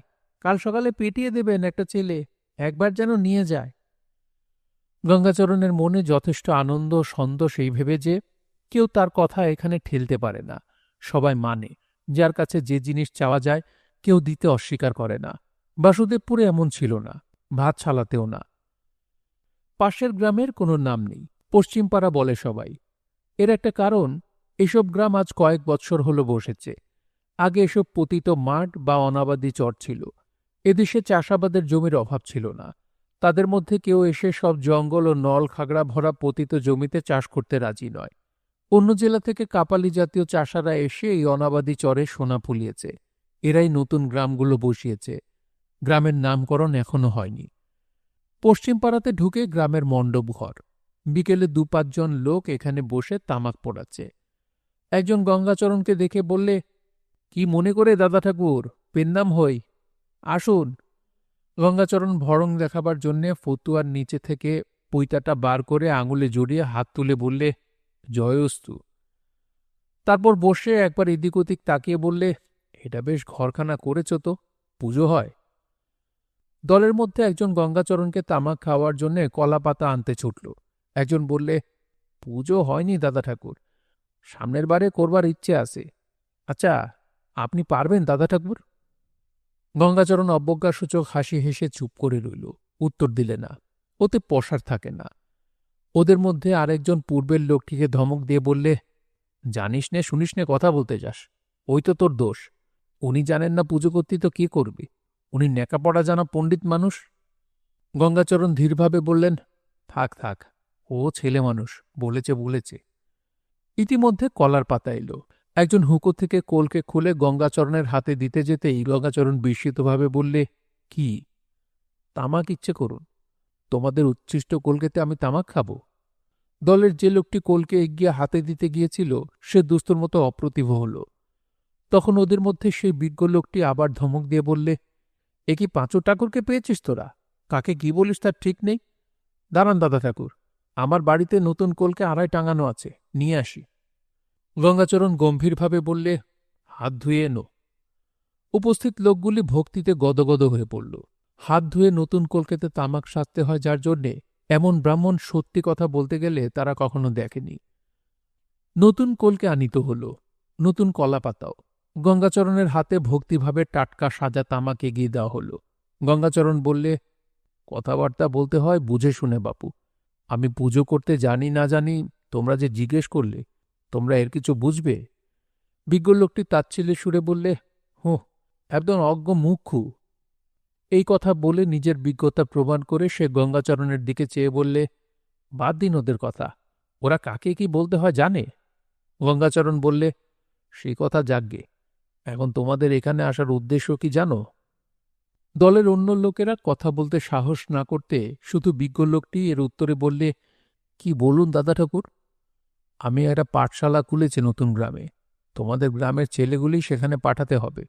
কাল সকালে পেটিয়ে দেবেন একটা ছেলে, একবার যেন নিয়ে যায়। গঙ্গাচরণের মনে যথেষ্ট আনন্দ ও সন্তোষ এই ভেবে যে কেউ তার কথা এখানে ঠেলতে পারে না, সবাই মানে, যার কাছে যে জিনিস চাওয়া যায় কেউ দিতে অস্বীকার করে না। বাসুদেবপুরে এমন ছিল না, ভাত ছালাতেও না। পাশের গ্রামের কোনো নাম নেই, পশ্চিমপাড়া বলে সবাই। এর একটা কারণ, এসব গ্রাম আজ কয়েক বৎসর হলো বসেছে। আগে এসব পতিত মাঠ বা অনাবাদি চর ছিল। এদেশে চাষাবাদের জমির অভাব ছিল না। তাদের মধ্যে কেউ এসে সব জঙ্গল ও নল খাগড়া ভরা পতিত জমিতে চাষ করতে রাজি নয়। অন্য জেলা থেকে কাপালি জাতীয় চাষারা এসে এই অনাবাদি চরে সোনা ফুলিয়েছে। এরাই নতুন গ্রামগুলো বসিয়েছে। গ্রামের নামকরণ এখনো হয়নি। পশ্চিমপাড়াতে ঢুকে গ্রামের মণ্ডপ ঘর। বিকেলে 2-5 জন লোক এখানে বসে তামাক পোড়াচ্ছে। একজন গঙ্গাচরণকে দেখে বললে, কি মনে করে দাদা ঠাকুর, পেন্নাম হই, আসুন। গঙ্গাচরণ ভরং দেখাবার জন্যে ফতুয়ার নিচে থেকে পৈতাটা বার করে আঙুলে জড়িয়ে হাত তুলে বললে, জয়স্তু। তারপর বসে একবার এদিক ওদিক তাকিয়ে বললে, এটা বেশ ঘরখানা করেছ তো, পুজো হয়। দলের মধ্যে একজন গঙ্গাচরণকে তামাক খাওয়ার জন্যে কলা পাতা আনতে ছুটল। একজন বললে, পুজো হয়নি দাদা ঠাকুর, সামনের বারে করবার ইচ্ছে আছে। আচ্ছা, আপনি পারবেন দাদা ঠাকুর? গঙ্গাচরণ অবজ্ঞাসূচক হাসি হেসে চুপ করে রইল, উত্তর দিলে না। ওতে পসার থাকে না। ওদের মধ্যে আরেকজন পূর্বের লোকটিকে ধমক দিয়ে বললে, জানিস নে শুনিস নে কথা বলতে যাস, ওই তো তোর দোষ। উনি জানেন না পুজো করতে তো কি করবি, উনি নেকাপড়া জানা পণ্ডিত মানুষ। গঙ্গাচরণ ধীরভাবে বললেন, থাক থাক, ও ছেলে মানুষ, বলেছে বলেছে। ইতিমধ্যে কলার পাতা এলো। একজন হুঁকো থেকে কোলকে খুলে গঙ্গাচরণের হাতে দিতে যেতেই গঙ্গাচরণ বিস্মিতভাবে বললে, কি? তামাক ইচ্ছে করুন, তোমাদের উচ্ছিষ্ট কলকেতে আমি তামাক খাব? দলের যে লোকটি কোলকে এগিয়ে হাতে দিতে গিয়েছিল সে দুস্তর মতো অপ্রতিভ হল। তখন ওদের মধ্যে সেই বিজ্ঞ লোকটি আবার ধমক দিয়ে বললে, এ কি পাঁচু ঠাকুরকে পেয়েছিস তোরা? কাকে কি বলিস তার ঠিক নেই। দাঁড়ান দাদা ঠাকুর, আমার বাড়িতে নতুন কলকে আড়াই টাঙানো আছে, নিয়ে আসি। গঙ্গাচরণ গম্ভীরভাবে বললে, হাত ধুয়ে এনো। উপস্থিত লোকগুলি ভক্তিতে গদগদ হয়ে পড়ল। হাত ধুয়ে নতুন কলকেতে তামাক সাজতে হয় যার জন্যে, এমন ব্রাহ্মণ সত্যি কথা বলতে গেলে তারা কখনো দেখেনি। নতুন কলকে আনিত হল, নতুন কলা পাতাও। গঙ্গাচরণের হাতে ভক্তিভাবে টাটকা সাজা তামাক এগিয়ে দেওয়া হল। গঙ্গাচরণ বললে, কথাবার্তা বলতে হয় বুঝে শুনে বাপু। আমি পুজো করতে জানি না জানি তোমরা যে জিজ্ঞেস করলে, তোমরা এর কিছু বুঝবে? বিজ্ঞ লোকটি তাচ্ছিল্যের সুরে বললে, হুঁ, একদম অজ্ঞ মুখ্যু। এই কথা বলে নিজের বিজ্ঞতা প্রমাণ করে সে গঙ্গাচরণের দিকে চেয়ে বললে, বাদ দিন ওদের কথা, ওরা কাকে কি বলতে হয় জানে? গঙ্গাচরণ বললে, সেই কথা যাকগে, এখন তোমাদের এখানে আসার উদ্দেশ্য কি জানো? দলের অন্য লোকেরা কথা বলতে সাহস না করতে শুধু বিজ্ঞ লোকটি এর উত্তরে বললে, কি বলুন দাদা ঠাকুর? আমি একটা পাঠশালা খুলেছি নতুন গ্রামে, তোমাদের গ্রামের ছেলেগুলি সেখানে পাঠাতে হবে।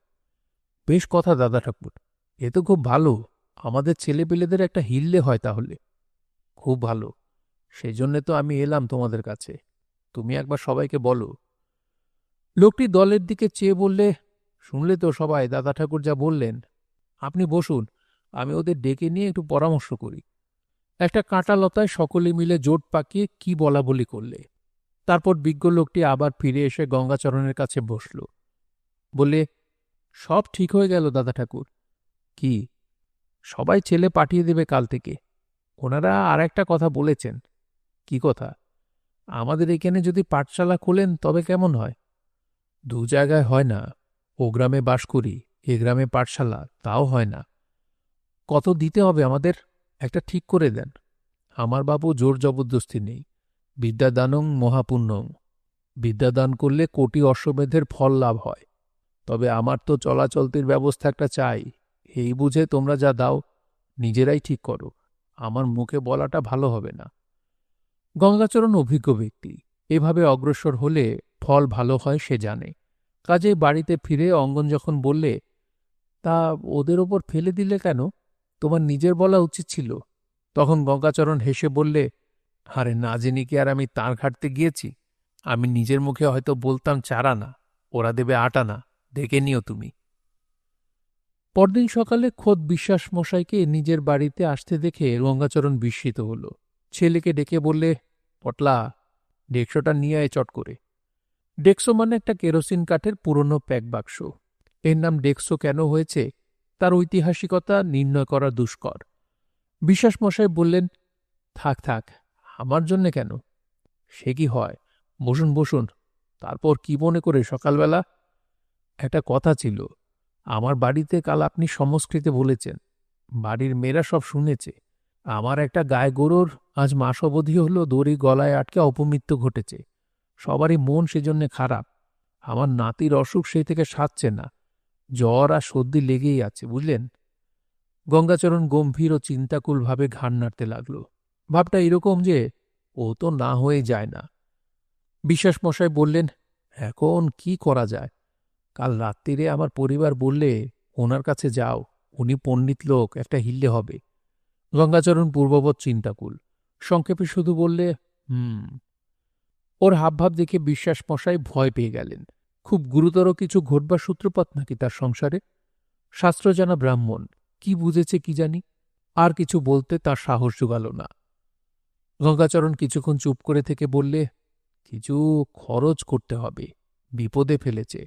বেশ কথা দাদা ঠাকুর, এ তো খুব ভালো, আমাদের ছেলেপিলেদের একটা হিললে হয় তাহলে। খুব ভালো, সেই জন্যে তো আমি এলাম তোমাদের কাছে, তুমি একবার সবাইকে বলো। লোকটি দলের দিকে চেয়ে বললে, শুনলে তো সবাই দাদা ঠাকুর যা বললেন, আপনি বসুন, আমি ওদের ডেকে নিয়ে একটু পরামর্শ করি। একটা কাঁটা লতায় সকলে মিলে জোট পাকিয়ে কি বলা বলি করলে। তারপর বিজ্ঞ লোকটি আবার ফিরে এসে গঙ্গাচরণের কাছে বসল। বললে, সব ঠিক হয়ে গেল দাদা ঠাকুর। কি? সবাই ছেলে পাঠিয়ে দেবে কাল থেকে। ওনারা আর একটা কথা বলেছেন। কি কথা? আমাদের এখানে যদি পাঠশালা খোলেন তবে কেমন হয়? দু জায়গায় হয় না, ও গ্রামে বাস করি, এ গ্রামে পাঠশালা, তাও হয় না। কত দিতে হবে আমাদের? একটা ঠিক করে দেন। আমার বাবু জোর জবরদস্তি নেই। বিদ্যাদানং মহাপুণ্যং, বিদ্যাদান করলে কোটি অশ্বমেধের ফল লাভ হয়। তবে আমার তো চলাচলতির ব্যবস্থা একটা চাই, এই বুঝে তোমরা যা দাও নিজেরাই ঠিক করো, আমার মুখে বলাটা ভালো হবে না। গঙ্গাচরণ অভিজ্ঞ ব্যক্তি, এভাবে অগ্রসর হলে ফল ভালো হয় সে জানে। কাজেই বাড়িতে ফিরে অঙ্গন যখন বললে, তা ওদের ওপর ফেলে দিলে কেন? তোমার নিজের বলা উচিত ছিল। তখন গঙ্গাচরণ হেসে বললে, আরে না জেনে কি আর আমি তাঁর ঘাটতে গিয়েছি? আমি নিজের মুখে হয়তো বলতাম 4 আনা, ওরা দেবে 8 আনা, দেখে নিও তুমি। পরদিন সকালে খোদ বিশ্বাস মশাইকে নিজের বাড়িতে আসতে দেখে গঙ্গাচরণ বিস্মিত হল। ছেলেকে ডেকে বললে, পটলা, ডেকশোটা নিয়ে আয় চট করে। ডেকশো মানে একটা কেরোসিন কাঠের পুরনো প্যাক বাক্স। এর নাম ডেকশো কেন হয়েছে তার ঐতিহাসিকতা নির্ণয় করা দুষ্কর। বিশ্বাস মশাই বললেন, থাক থাক, আমার জন্যে কেন? সে কি হয়, বসুন বসুন। তারপর কি মনে করে সকালবেলা? একটা কথা ছিল, আমার বাড়িতে কাল আপনি সংস্কৃতে বলেছেন, বাড়ির মেয়েরা সব শুনেছে। আমার একটা গায়ে গরুর আজ মাস অবধি হল দড়ি গলায় আটকে অপমৃত্যু ঘটেছে। সবারই মন সেজন্যে খারাপ। আমার নাতির অসুখ সেই থেকে সারছে না, জ্বর আর সর্দি লেগেই আছে, বুঝলেন? গঙ্গাচরণ গম্ভীর ও চিন্তাকুলভাবে ঘাড় নাড়তে লাগল। ভাবটা এরকম যে ও তো না হয়ে যায় না। বিশ্বাস মশাই বললেন, এখন কি করা যায়? কাল রাত্রিরে আমার পরিবার বললে ওনার কাছে যাও, উনি পণ্ডিত লোক, একটা হিললে হবে। গঙ্গাচরণ পূর্ববৎ চিন্তাকুল, সংক্ষেপে শুধু বললে, হুম। ওর হাবভাব দেখে বিশ্বাস মশাই ভয় পেয়ে গেলেন। খুব গুরুতর কিছু ঘটবার সূত্রপাত নাকি তার সংসারে? শাস্ত্র জানা ব্রাহ্মণ, কি বুঝেছে কি জানি। আর কিছু বলতে তার সাহস জোগাল না। গঙ্গাচরণ কিছুক্ষণ চুপ করে থেকে বললে, কিছু খরচ করতে হবে, বিপদে ফেলেছে।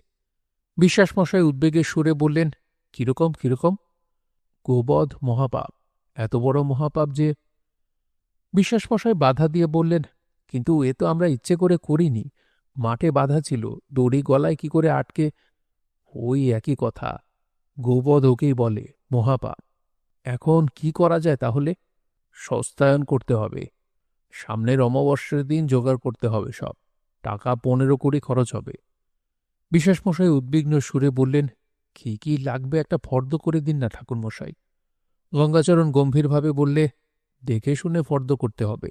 বিশ্বাস মশাই উদ্বেগের সুরে বললেন, কিরকম কিরকম? গোবধ মহাপাপ, এত বড় মহাপাপ যে। বিশ্বাস মশাই বাধা দিয়ে বললেন, কিন্তু এ তো আমরা ইচ্ছে করে করিনি, মাঠে বাধা ছিল, দড়ি গলায় কি করে আটকে। ওই একই কথা, গোবধ ওকেই বলে, মহাপাপ। এখন কি করা যায় তাহলে? সস্তায়ন করতে হবে। সামনের অমাবস্যার দিন জোগাড় করতে হবে সব। টাকা 15 কোটি খরচ হবে। বিশ্বাসমশাই উদ্বিগ্ন সুরে বললেন, কি কি লাগবে একটা ফর্দ করে দিন না ঠাকুরমশাই। গঙ্গাচরণ গম্ভীরভাবে বললে, দেখে শুনে ফর্দ করতে হবে।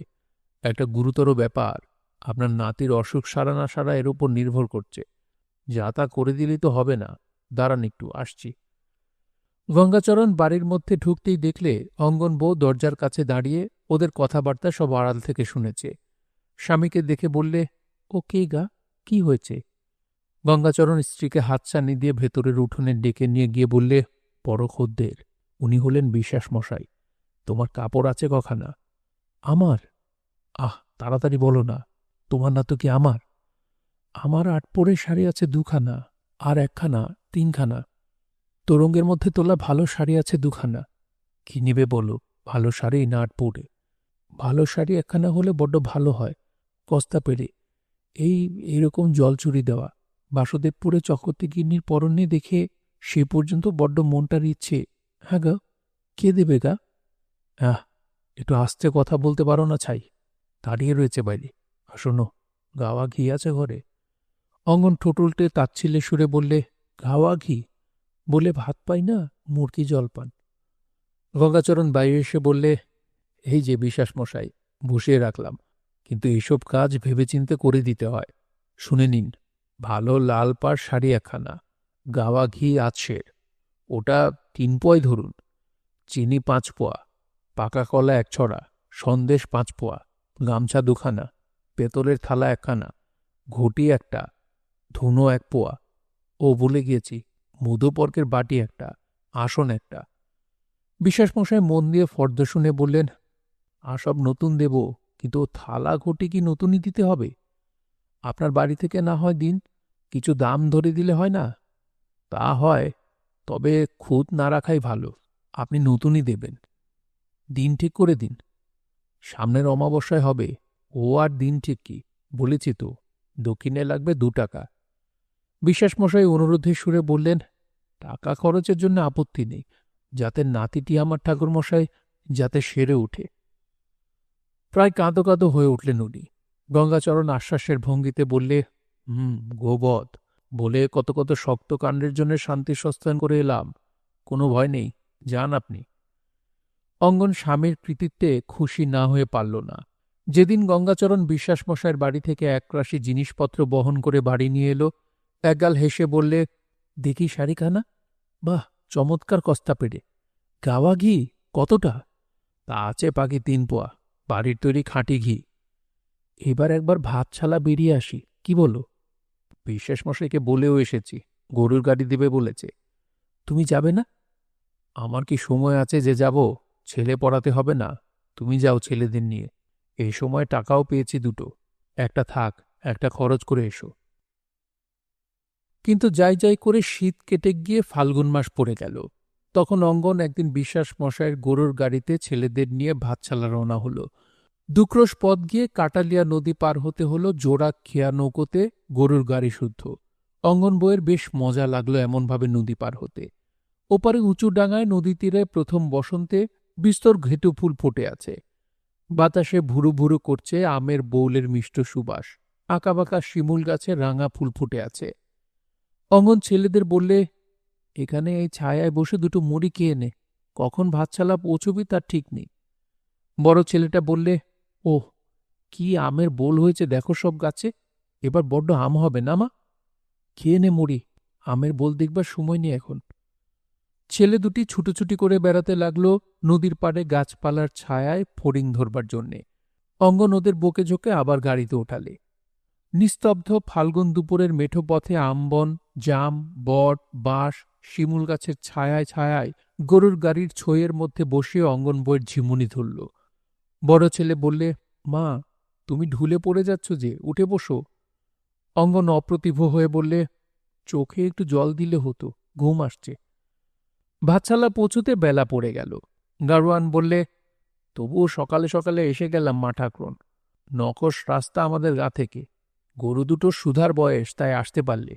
একটা গুরুতর ব্যাপার, আপনার নাতির অসুখ সারা না সারা এর উপর নির্ভর করছে। যা তা করে দিলেই তো হবে না। দাঁড়ান একটু, আসছি। গঙ্গাচরণ বাড়ির মধ্যে ঢুকতেই দেখলে অঙ্গন বউ দরজার কাছে দাঁড়িয়ে ওদের কথাবার্তা সব আড়াল থেকে শুনেছে। স্বামীকে দেখে বললে, ও কে গা, কি হয়েছে? গঙ্গাচরণ স্ত্রীকে হাতছানি দিয়ে ভেতরের উঠোনে ডেকে নিয়ে গিয়ে বললে, বড় খদ্দের, উনি হলেন বিশ্বাস মশাই। তোমার কাপড় আছে কখানা? আমার? আহ, তাড়াতাড়ি বলো না, তোমার না তো কি আমার? আমার 8 পরে শাড়ি আছে 2খানা, আর 1খানা 3খানা। তোরঙ্গের মধ্যে তোলা ভালো শাড়ি আছে 2খানা। কি নিবে বলো, ভালো শাড়ি না 8 পরে? ভালো শাড়ি 1খানা হলে বড্ড ভালো হয়, কস্তা পেরে। এইরকম জলচুরি দেওয়া। বাসুদেবপুরে চকরতিগিন্নির পরনে দেখে সে পর্যন্ত বড্ড মনটার ইচ্ছে। হ্যাঁ গা, কে দেবে গা? আহ, একটু আস্তে কথা বলতে পারো না ছাই? দাঁড়িয়ে রয়েছে বাইরে। শোনো, গাওয়া ঘি আছে ঘরে? অঙ্গন ঠোঁট উল্টে তাচ্ছিল্যে সুরে বললে, গাওয়া ঘি? বলে ভাত পাই না, মুরকি জলপান। গঙ্গাচরণ বাইরে এসে বললে, এই যে বিশ্বাস মশাই, বসিয়ে রাখলাম, কিন্তু এসব কাজ ভেবেচিন্তে করে দিতে হয়। শুনে নিন, ভালো লাল পাড় শাড়ি 1খানা, গাওয়া ঘি আছের, ওটা 3 পোয়াই ধরুন, চিনি 5 পোয়া, পাকা কলা 1 ছড়া, সন্দেশ 5 পোয়া, গামছা 2খানা, পেতলের থালা 1খানা, ঘটি একটা, ধুনো 1 পোয়া। ও ভুলে গিয়েছি, মধুপর্কের বাটি একটা, আসন একটা। বিশ্বাসমশাই মন দিয়ে ফর্দ শুনে বললেন, সব নতুন দেব, কিন্তু থালা ঘটি কি নতুনই দিতে হবে? আপনার বাড়ি থেকে না হয় দিন, কিছু দাম ধরে দিলে হয় না? তা হয়, তবে খুঁত না রাখাই ভালো। আপনি নতুনই দেবেন। দিন ঠিক করে দিন। সামনের অমাবস্যায় হবে, ও আর দিন ঠিক কি, বলেছি তো, দক্ষিণে লাগবে 2 টাকা। বিশ্বাসমশাই অনুরোধের সুরে বললেন, টাকা খরচের জন্য আপত্তি নেই, যাতে নাতিটি আমার ঠাকুরমশাই যাতে সেরে উঠে। প্রায় কাঁদো কাঁদো হয়ে উঠলেন উনি। গঙ্গাচরণ আশ্বাসের ভঙ্গিতে বললে, গোবধ, বলে কত কত শক্ত কাণ্ডের জন্য শান্তি সস্তায়ন করে এলাম, কোনো ভয় নেই, যান আপনি। অঙ্গন স্বামীর কৃতিত্বে খুশি না হয়ে পারল না। যেদিন গঙ্গাচরণ বিশ্বাসমশাইয়ের বাড়ি থেকে একরাশি জিনিসপত্র বহন করে বাড়ি নিয়ে এলো, একগাল হেসে বললে, দেখি শাড়িখানা, বাহ, চমৎকার কস্তা পেড়ে। গাওয়া ঘি কতটা? তা আছে পাকি 3 পোয়া, বাড়ির তৈরি খাঁটি ঘি। এবার একবার ভাত ছালা বেরিয়ে আসি, কি বলো? বিশ্বাসমশাইকে বলেও এসেছি, গরুর গাড়ি দেবে বলেছে। তুমি যাবে না? আমার কি সময় আছে যে যাব? ছেলে পড়াতে হবে না? তুমি যাও ছেলেদের নিয়ে। এই সময় টাকাও পেয়েছি 2টো, একটা থাক, একটা খরচ করে এসো। কিন্তু যাই যাই করে শীত কেটে গিয়ে ফাল্গুন মাস পড়ে গেল। তখন অঙ্গন একদিন বিশ্বাস মশাইয়ের গরুর গাড়িতে ছেলেদের নিয়ে ভাতছালা রওনা হল। 2 ক্রোশ পথ গিয়ে কাটালিয়া নদী পার হতে হল জোড়া খেয়া নৌকোতে, গরুর গাড়ি শুদ্ধ। অঙ্গন বইয়ের বেশ মজা লাগলো এমনভাবে নদী পার হতে। ওপারে উঁচু ডাঙায় নদী তীরে প্রথম বসন্তে বিস্তর ঘেটু ফুল ফুটে আছে। বাতাসে ভুরু ভুরু করছে আমের বৌলের মিষ্ট সুবাস। আঁকাবাঁকা শিমুল গাছে রাঙা ফুল ফুটে আছে। অঙ্গন ছেলেদের বললে, এখানে এই ছায়ায় বসে 2টো মুড়ি খেয়ে নে, কখন ভাতছালা পৌঁছবি তার ঠিক নেই। বড় ছেলেটা বললে, ওহ, কি আমের বোল হয়েছে দেখো সব গাছে, এবার বড্ড আম হবে না মা? খেয়ে নে মুড়ি, আমের বোল দেখবার সময় নেই এখন। ছেলে দুটি ছুটোছুটি করে বেড়াতে লাগলো নদীর পাড়ে গাছপালার ছায়ায় ফড়িং ধরবার জন্যে। অঙ্গন ওদের বকে ঝোঁকে আবার গাড়িতে ওঠালে। নিস্তব্ধ ফাল্গুন দুপুরের মেঠো পথে আমবন, জাম, বট, বাঁশ, শিমুল গাছের ছায়ায় ছায়ায় গরুর গাড়ির ছইয়ের মধ্যে বসিয়ে অঙ্গন বইয়ের ঝিমুনি ধরল। বড় ছেলে বললে, মা, তুমি ঢুলে পড়ে যাচ্ছ যে, উঠে বসো। অঙ্গন অপ্রতিভ হয়ে বললে, চোখে একটু জল দিলে হতো, ঘুম আসছে। ভাতশালা পৌঁছতে বেলা পড়ে গেল। গাড়োয়ান বললে, তবুও সকালে সকালে এসে গেলাম মাঠাক্রণ। নকশ রাস্তা আমাদের গা থেকে। গরু দুটোর সুধার বয়স, তাই আসতে পারলে।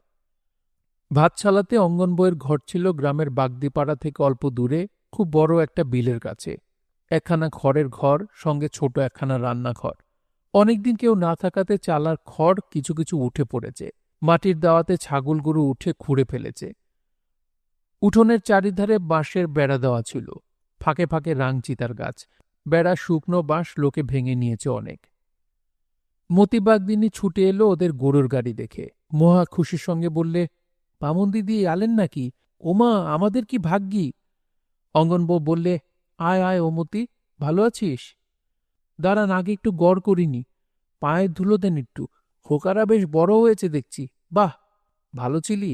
ভাতশালাতে অঙ্গন বইয়ের ঘর ছিল গ্রামের বাগদিপাড়া থেকে অল্প দূরে, খুব বড় একটা বিলের কাছে। একখানা খড়ের ঘর, সঙ্গে ছোট একখানা রান্নাঘর। অনেকদিন কেউ না থাকাতে চালার খড় কিছু কিছু উঠে পড়েছে। মাটির দাওয়াতে ছাগল গরু উঠে খুঁড়ে ফেলেছে। উঠোনের চারিধারে বাঁশের বেড়া দেওয়া ছিল, ফাঁকে ফাঁকে রাংচিতার গাছ। বেড়া শুকনো বাঁশ লোকে ভেঙে নিয়েছে অনেক। মতিবাগদিনী ছুটে এলো ওদের গরুর গাড়ি দেখে। মহা খুশির সঙ্গে বললে, বামন দিদি আলেন নাকি? ওমা, আমাদের কি ভাগ্যি! অঙ্গনবউ বললে, আয় আয় ওমতি, ভালো আছিস? দাঁড়ান, আগে একটু গড় করিনি, পায়ের ধুলো দেন একটু। খোকারা বেশ বড় হয়েছে দেখছি। বাহ, ভালো ছিলি?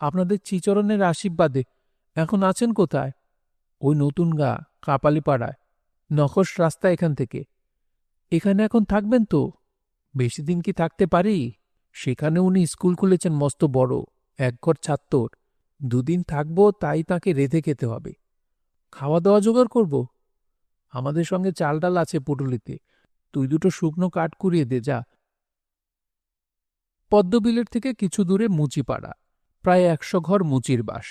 আপনাদের চিচরণের আশীর্বাদে। এখন আছেন কোথায়? ওই নতুন গা, কাপালিপাড়ায়, নখস রাস্তা এখান থেকে। এখানে এখন থাকবেন তো? বেশি দিন কি থাকতে পারি? সেখানে উনি স্কুল খুলেছেন মস্ত বড়, একঘর ছাত্তর। দুদিন থাকবো, তাই তাকে রেঁধে খেতে হবে। খাওয়া দাওয়া জোগাড় করব? আমাদের সঙ্গে চাল ডাল আছে পুটুলিতে। তুই দুটো শুকনো কাঠ কুড়িয়ে দে, যা। পদ্মবিলের থেকে কিছু দূরে মুচিপাড়া, প্রায় ১০০ ঘর মুচির বাস।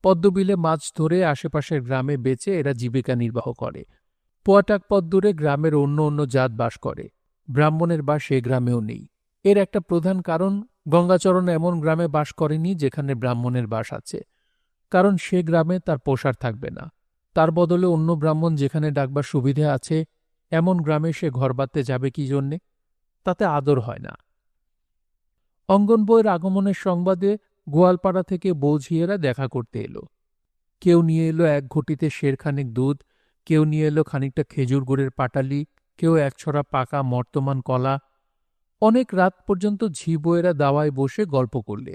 পদ্মবিলে মাছ ধরে আশেপাশের গ্রামে বেচে এরা জীবিকা নির্বাহ করে। পোয়াটাক পথ দূরে গ্রামের অন্য অন্য জাত বাস করে। ব্রাহ্মণের বাস এ গ্রামেও নেই। এর একটা প্রধান কারণ, গঙ্গাচরণ এমন গ্রামে বাস করেনি যেখানে ব্রাহ্মণের বাস আছে, কারণ সে গ্রামে তার পোষার থাকবে না। তার বদলে অন্য ব্রাহ্মণ যেখানে ডাকবার সুবিধে আছে, এমন গ্রামে সে ঘর বাঁধতে যাবে কি জন্যে? তাতে আদর হয় না। অঙ্গন বইয়ের আগমনের সংবাদে গোয়ালপাড়া থেকে বৌঝিয়েরা দেখা করতে এলো। কেউ নিয়ে এলো ১ ঘটিতে সেরখানেক দুধ, কেউ নিয়ে এলো খানিকটা খেজুর গুড়ের পাটালি, কেউ ১ ছড়া পাকা মর্তমান কলা। অনেক রাত পর্যন্ত ঝি বউয়েরা দাওয়ায় বসে গল্প করলে।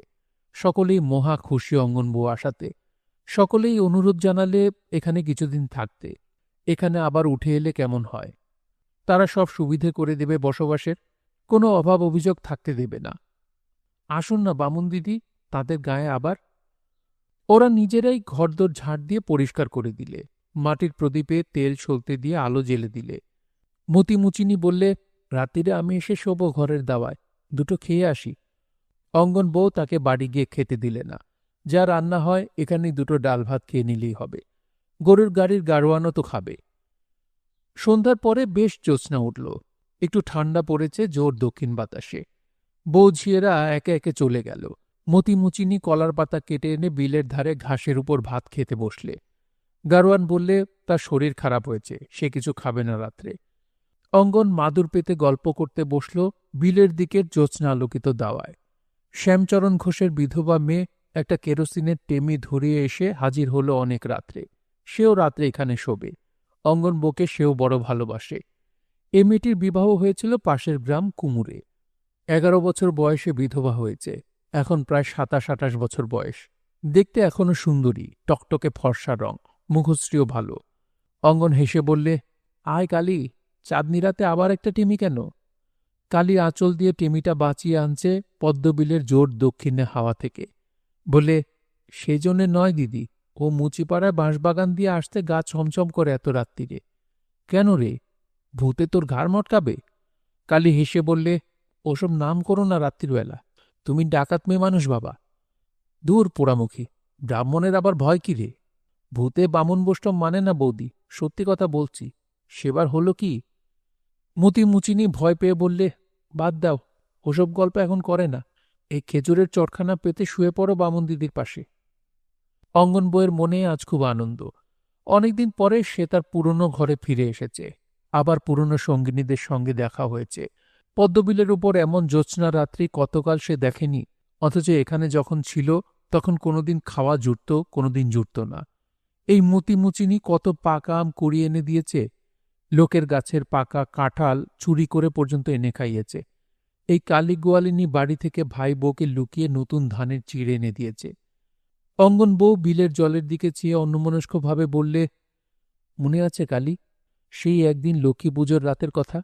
সকলেই মহা খুশি অঙ্গন বউ আসাতে। সকলেই অনুরোধ জানালে এখানে কিছুদিন থাকতে, এখানে আবার উঠে এলে কেমন হয়। তারা সব সুবিধে করে দেবে বসবাসের, কোনো অভাব অভিযোগ থাকতে দেবে না। আসুন না বামুন দিদি, তাদের গায়ে আবার। ওরা নিজেরাই ঘরদোর ঝাড় দিয়ে পরিষ্কার করে দিলে, মাটির প্রদীপে তেল সলতে দিয়ে আলো জ্বেলে দিলে। মতিমুচিনি বললে, রাত্রিরে আমি এসে শোবো ঘরের দাওয়ায়, দুটো খেয়ে আসি। অঙ্গন বউ তাকে বাড়ি গিয়ে খেতে দিলে না। যা রান্না হয় এখানেই দুটো ডাল ভাত খেয়ে নিলেই হবে। গরুর গাড়ির গাড়োয়ানও তো খাবে। সন্ধ্যার পরে বেশ জ্যোৎস্না উঠল। একটু ঠান্ডা পড়েছে জোর দক্ষিণ বাতাসে। বৌঝিয়েরা একে একে চলে গেল। মতিমুচিনি কলার পাতা কেটে এনে বিলের ধারে ঘাসের উপর ভাত খেতে বসলে। গাড়োয়ান বললে, তার শরীর খারাপ হয়েছে, সে কিছু খাবে না রাত্রে। অঙ্গন মাদুর পেতে গল্প করতে বসল বিলের দিকের জ্যোৎস্না আলোকিত দাওয়ায়। শ্যামচরণ ঘোষের বিধবা মেয়ে একটা কেরোসিনের টেমি ধরিয়ে এসে হাজির হলো অনেক রাত্রে। সেও রাত্রে এখানে শোবে। অঙ্গন বউকে সেও বড় ভালোবাসে। এ মেয়েটির বিবাহ হয়েছিল পাশের গ্রাম কুমুরে। ১১ বছর বয়সে বিধবা হয়েছে, এখন প্রায় ২৭-২৮ বছর বয়স। দেখতে এখনো সুন্দরী, টকটকে ফর্সা রং, মুখশ্রীও ভালো। অঙ্গন হেসে বললে, আয় কালী, চাঁদনি রাতে আবার একটা টেমি কেন? কালী আঁচল দিয়ে টেমিটা বাঁচিয়ে আনছে পদ্মবিলের জোর দক্ষিণে হাওয়া থেকে। বলে, সেই জন্যে নয় দিদি, ও মুচিপাড়ায় বাঁশবাগান দিয়ে আসতে গা ছমছম করে এত রাত্রিরে। কেন রে, ভূতে তোর ঘাড় মটকাবে? কালী হেসে বললে, ওসব নাম করো না রাত্রিবেলা, তুমি ডাকাত মেয়ে মানুষ বাবা। দূর পোড়ামুখী, ব্রাহ্মণের আবার ভয় কি রে? ভূতে বামুন বৈষ্ণব মানে না বৌদি, সত্যি কথা বলছি। সেবার হলো কি? মতিমুচিনি ভয় পেয়ে বললে, বাদ দাও, ওসব গল্প এখন করে না। এই খেজুরের চটখানা পেতে শুয়ে পড়ো বামুন দিদির পাশে। অঙ্গন বইয়ের মনে আজ খুব আনন্দ। অনেকদিন পরে সে তার পুরনো ঘরে ফিরে এসেছে। আবার পুরনো সঙ্গিনীদের সঙ্গে দেখা হয়েছে। পদ্মবিলের উপর এমন জ্যোৎস্না রাত্রি কতকাল সে দেখেনি, অথচ এখানে যখন ছিল তখন কোনোদিন খাওয়া জুটত, কোনোদিন জুটত না। এই মতিমুচিনি কত পাকা আম কুড়িয়ে এনে দিয়েছে, লোকের গাছের পাকা কাঁঠাল চুরি করে পর্যন্ত এনে খাইয়েছে। এই কালী গোয়ালিনী বাড়ি থেকে ভাই বউকে লুকিয়ে নতুন ধানের চিড়ে এনে দিয়েছে। অঙ্গন বউ বিলের জলের দিকে চেয়ে অন্যমনস্কভাবে বললে, মনে আছে কালী, সেই একদিন লক্ষ্মী পুজোর রাতের কথা?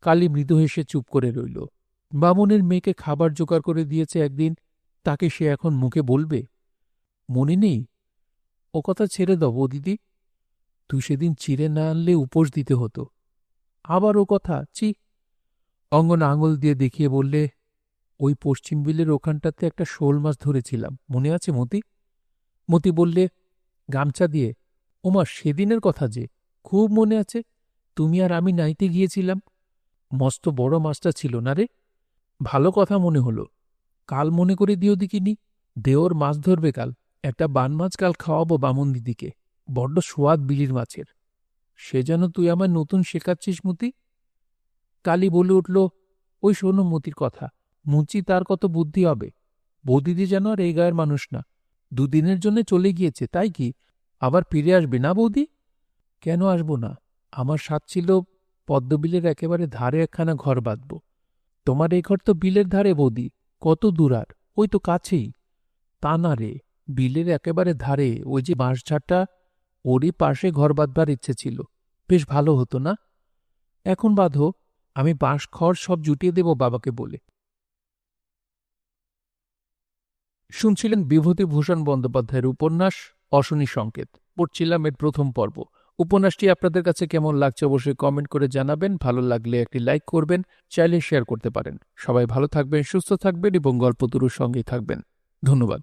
কালী মৃদু হেসে চুপ করে রইল। বামুনের মেয়েকে খাবার জোগাড় করে দিয়েছে একদিন, তাকে সে এখন মুখে বলবে? মনে নেই? ও কথা ছেড়ে দাও বৌদিদি, তুই সেদিন চিড়ে না আনলে উপোস দিতে হতো। আবার ও কথা, চি। অঙ্গন আঙুল দিয়ে দেখিয়ে বললে, ওই পশ্চিম বিলের ওখানটাতে একটা শোল মাছ ধরেছিলাম, মনে আছে মতি? মতি বললে, গামছা দিয়ে। ওমা, সেদিনের কথা যে, খুব মনে আছে। তুমি আর আমি নাইতে গিয়েছিলাম। মস্ত বড় মাছটা ছিল না রে? ভালো কথা মনে হলো। কাল মনে করে দিও দিকিনি, দেওর মাছ ধরবে কাল। একটা বান মাছ কাল খাওয়াবো বামন দিদিকে, বড্ড সোয়াদ বিলির মাছের। সে যেন তুই আমায় নতুন শেখাচ্ছিস মতি। কালী বলে উঠল, ওই শোনো মতির কথা, মুচি তার কত বুদ্ধি হবে। বৌদিদি যেন আর এই গায়ের মানুষ না, দুদিনের জন্য চলে গিয়েছে, তাই কি আবার ফিরে আসবে না বৌদি? কেন আসব না? আমার সাথ ছিল পদ্মবিলের একেবারে ধারে একখানা ঘর বাঁধব। তোমার এই ঘর তো বিলের ধারে বৌদি, কত দূর আর, ওই তো কাছেই। তা না রে, বিলের একেবারে ধারে ওই যে বাঁশঝাড়টা, ওরই পাশে ঘর বাঁধবার ইচ্ছে ছিল। বেশ ভালো হতো না? এখন বাঁধো, আমি বাঁশ খড় সব জুটিয়ে দেব বাবাকে বলে। শুনছিলেন বিভূতিভূষণ বন্দ্যোপাধ্যায়ের উপন্যাস অশনি সংকেত। পড়ছিলাম এর প্রথম পর্ব। উপন্যাসটি আপনাদের কাছে কেমন লাগছে অবশ্যই কমেন্ট করে জানাবেন। ভালো লাগলে একটি লাইক করবেন, চাইলে শেয়ার করতে পারেন। সবাই ভালো থাকবেন, সুস্থ থাকবেন এবং গল্পতরুর সঙ্গেই থাকবেন। ধন্যবাদ।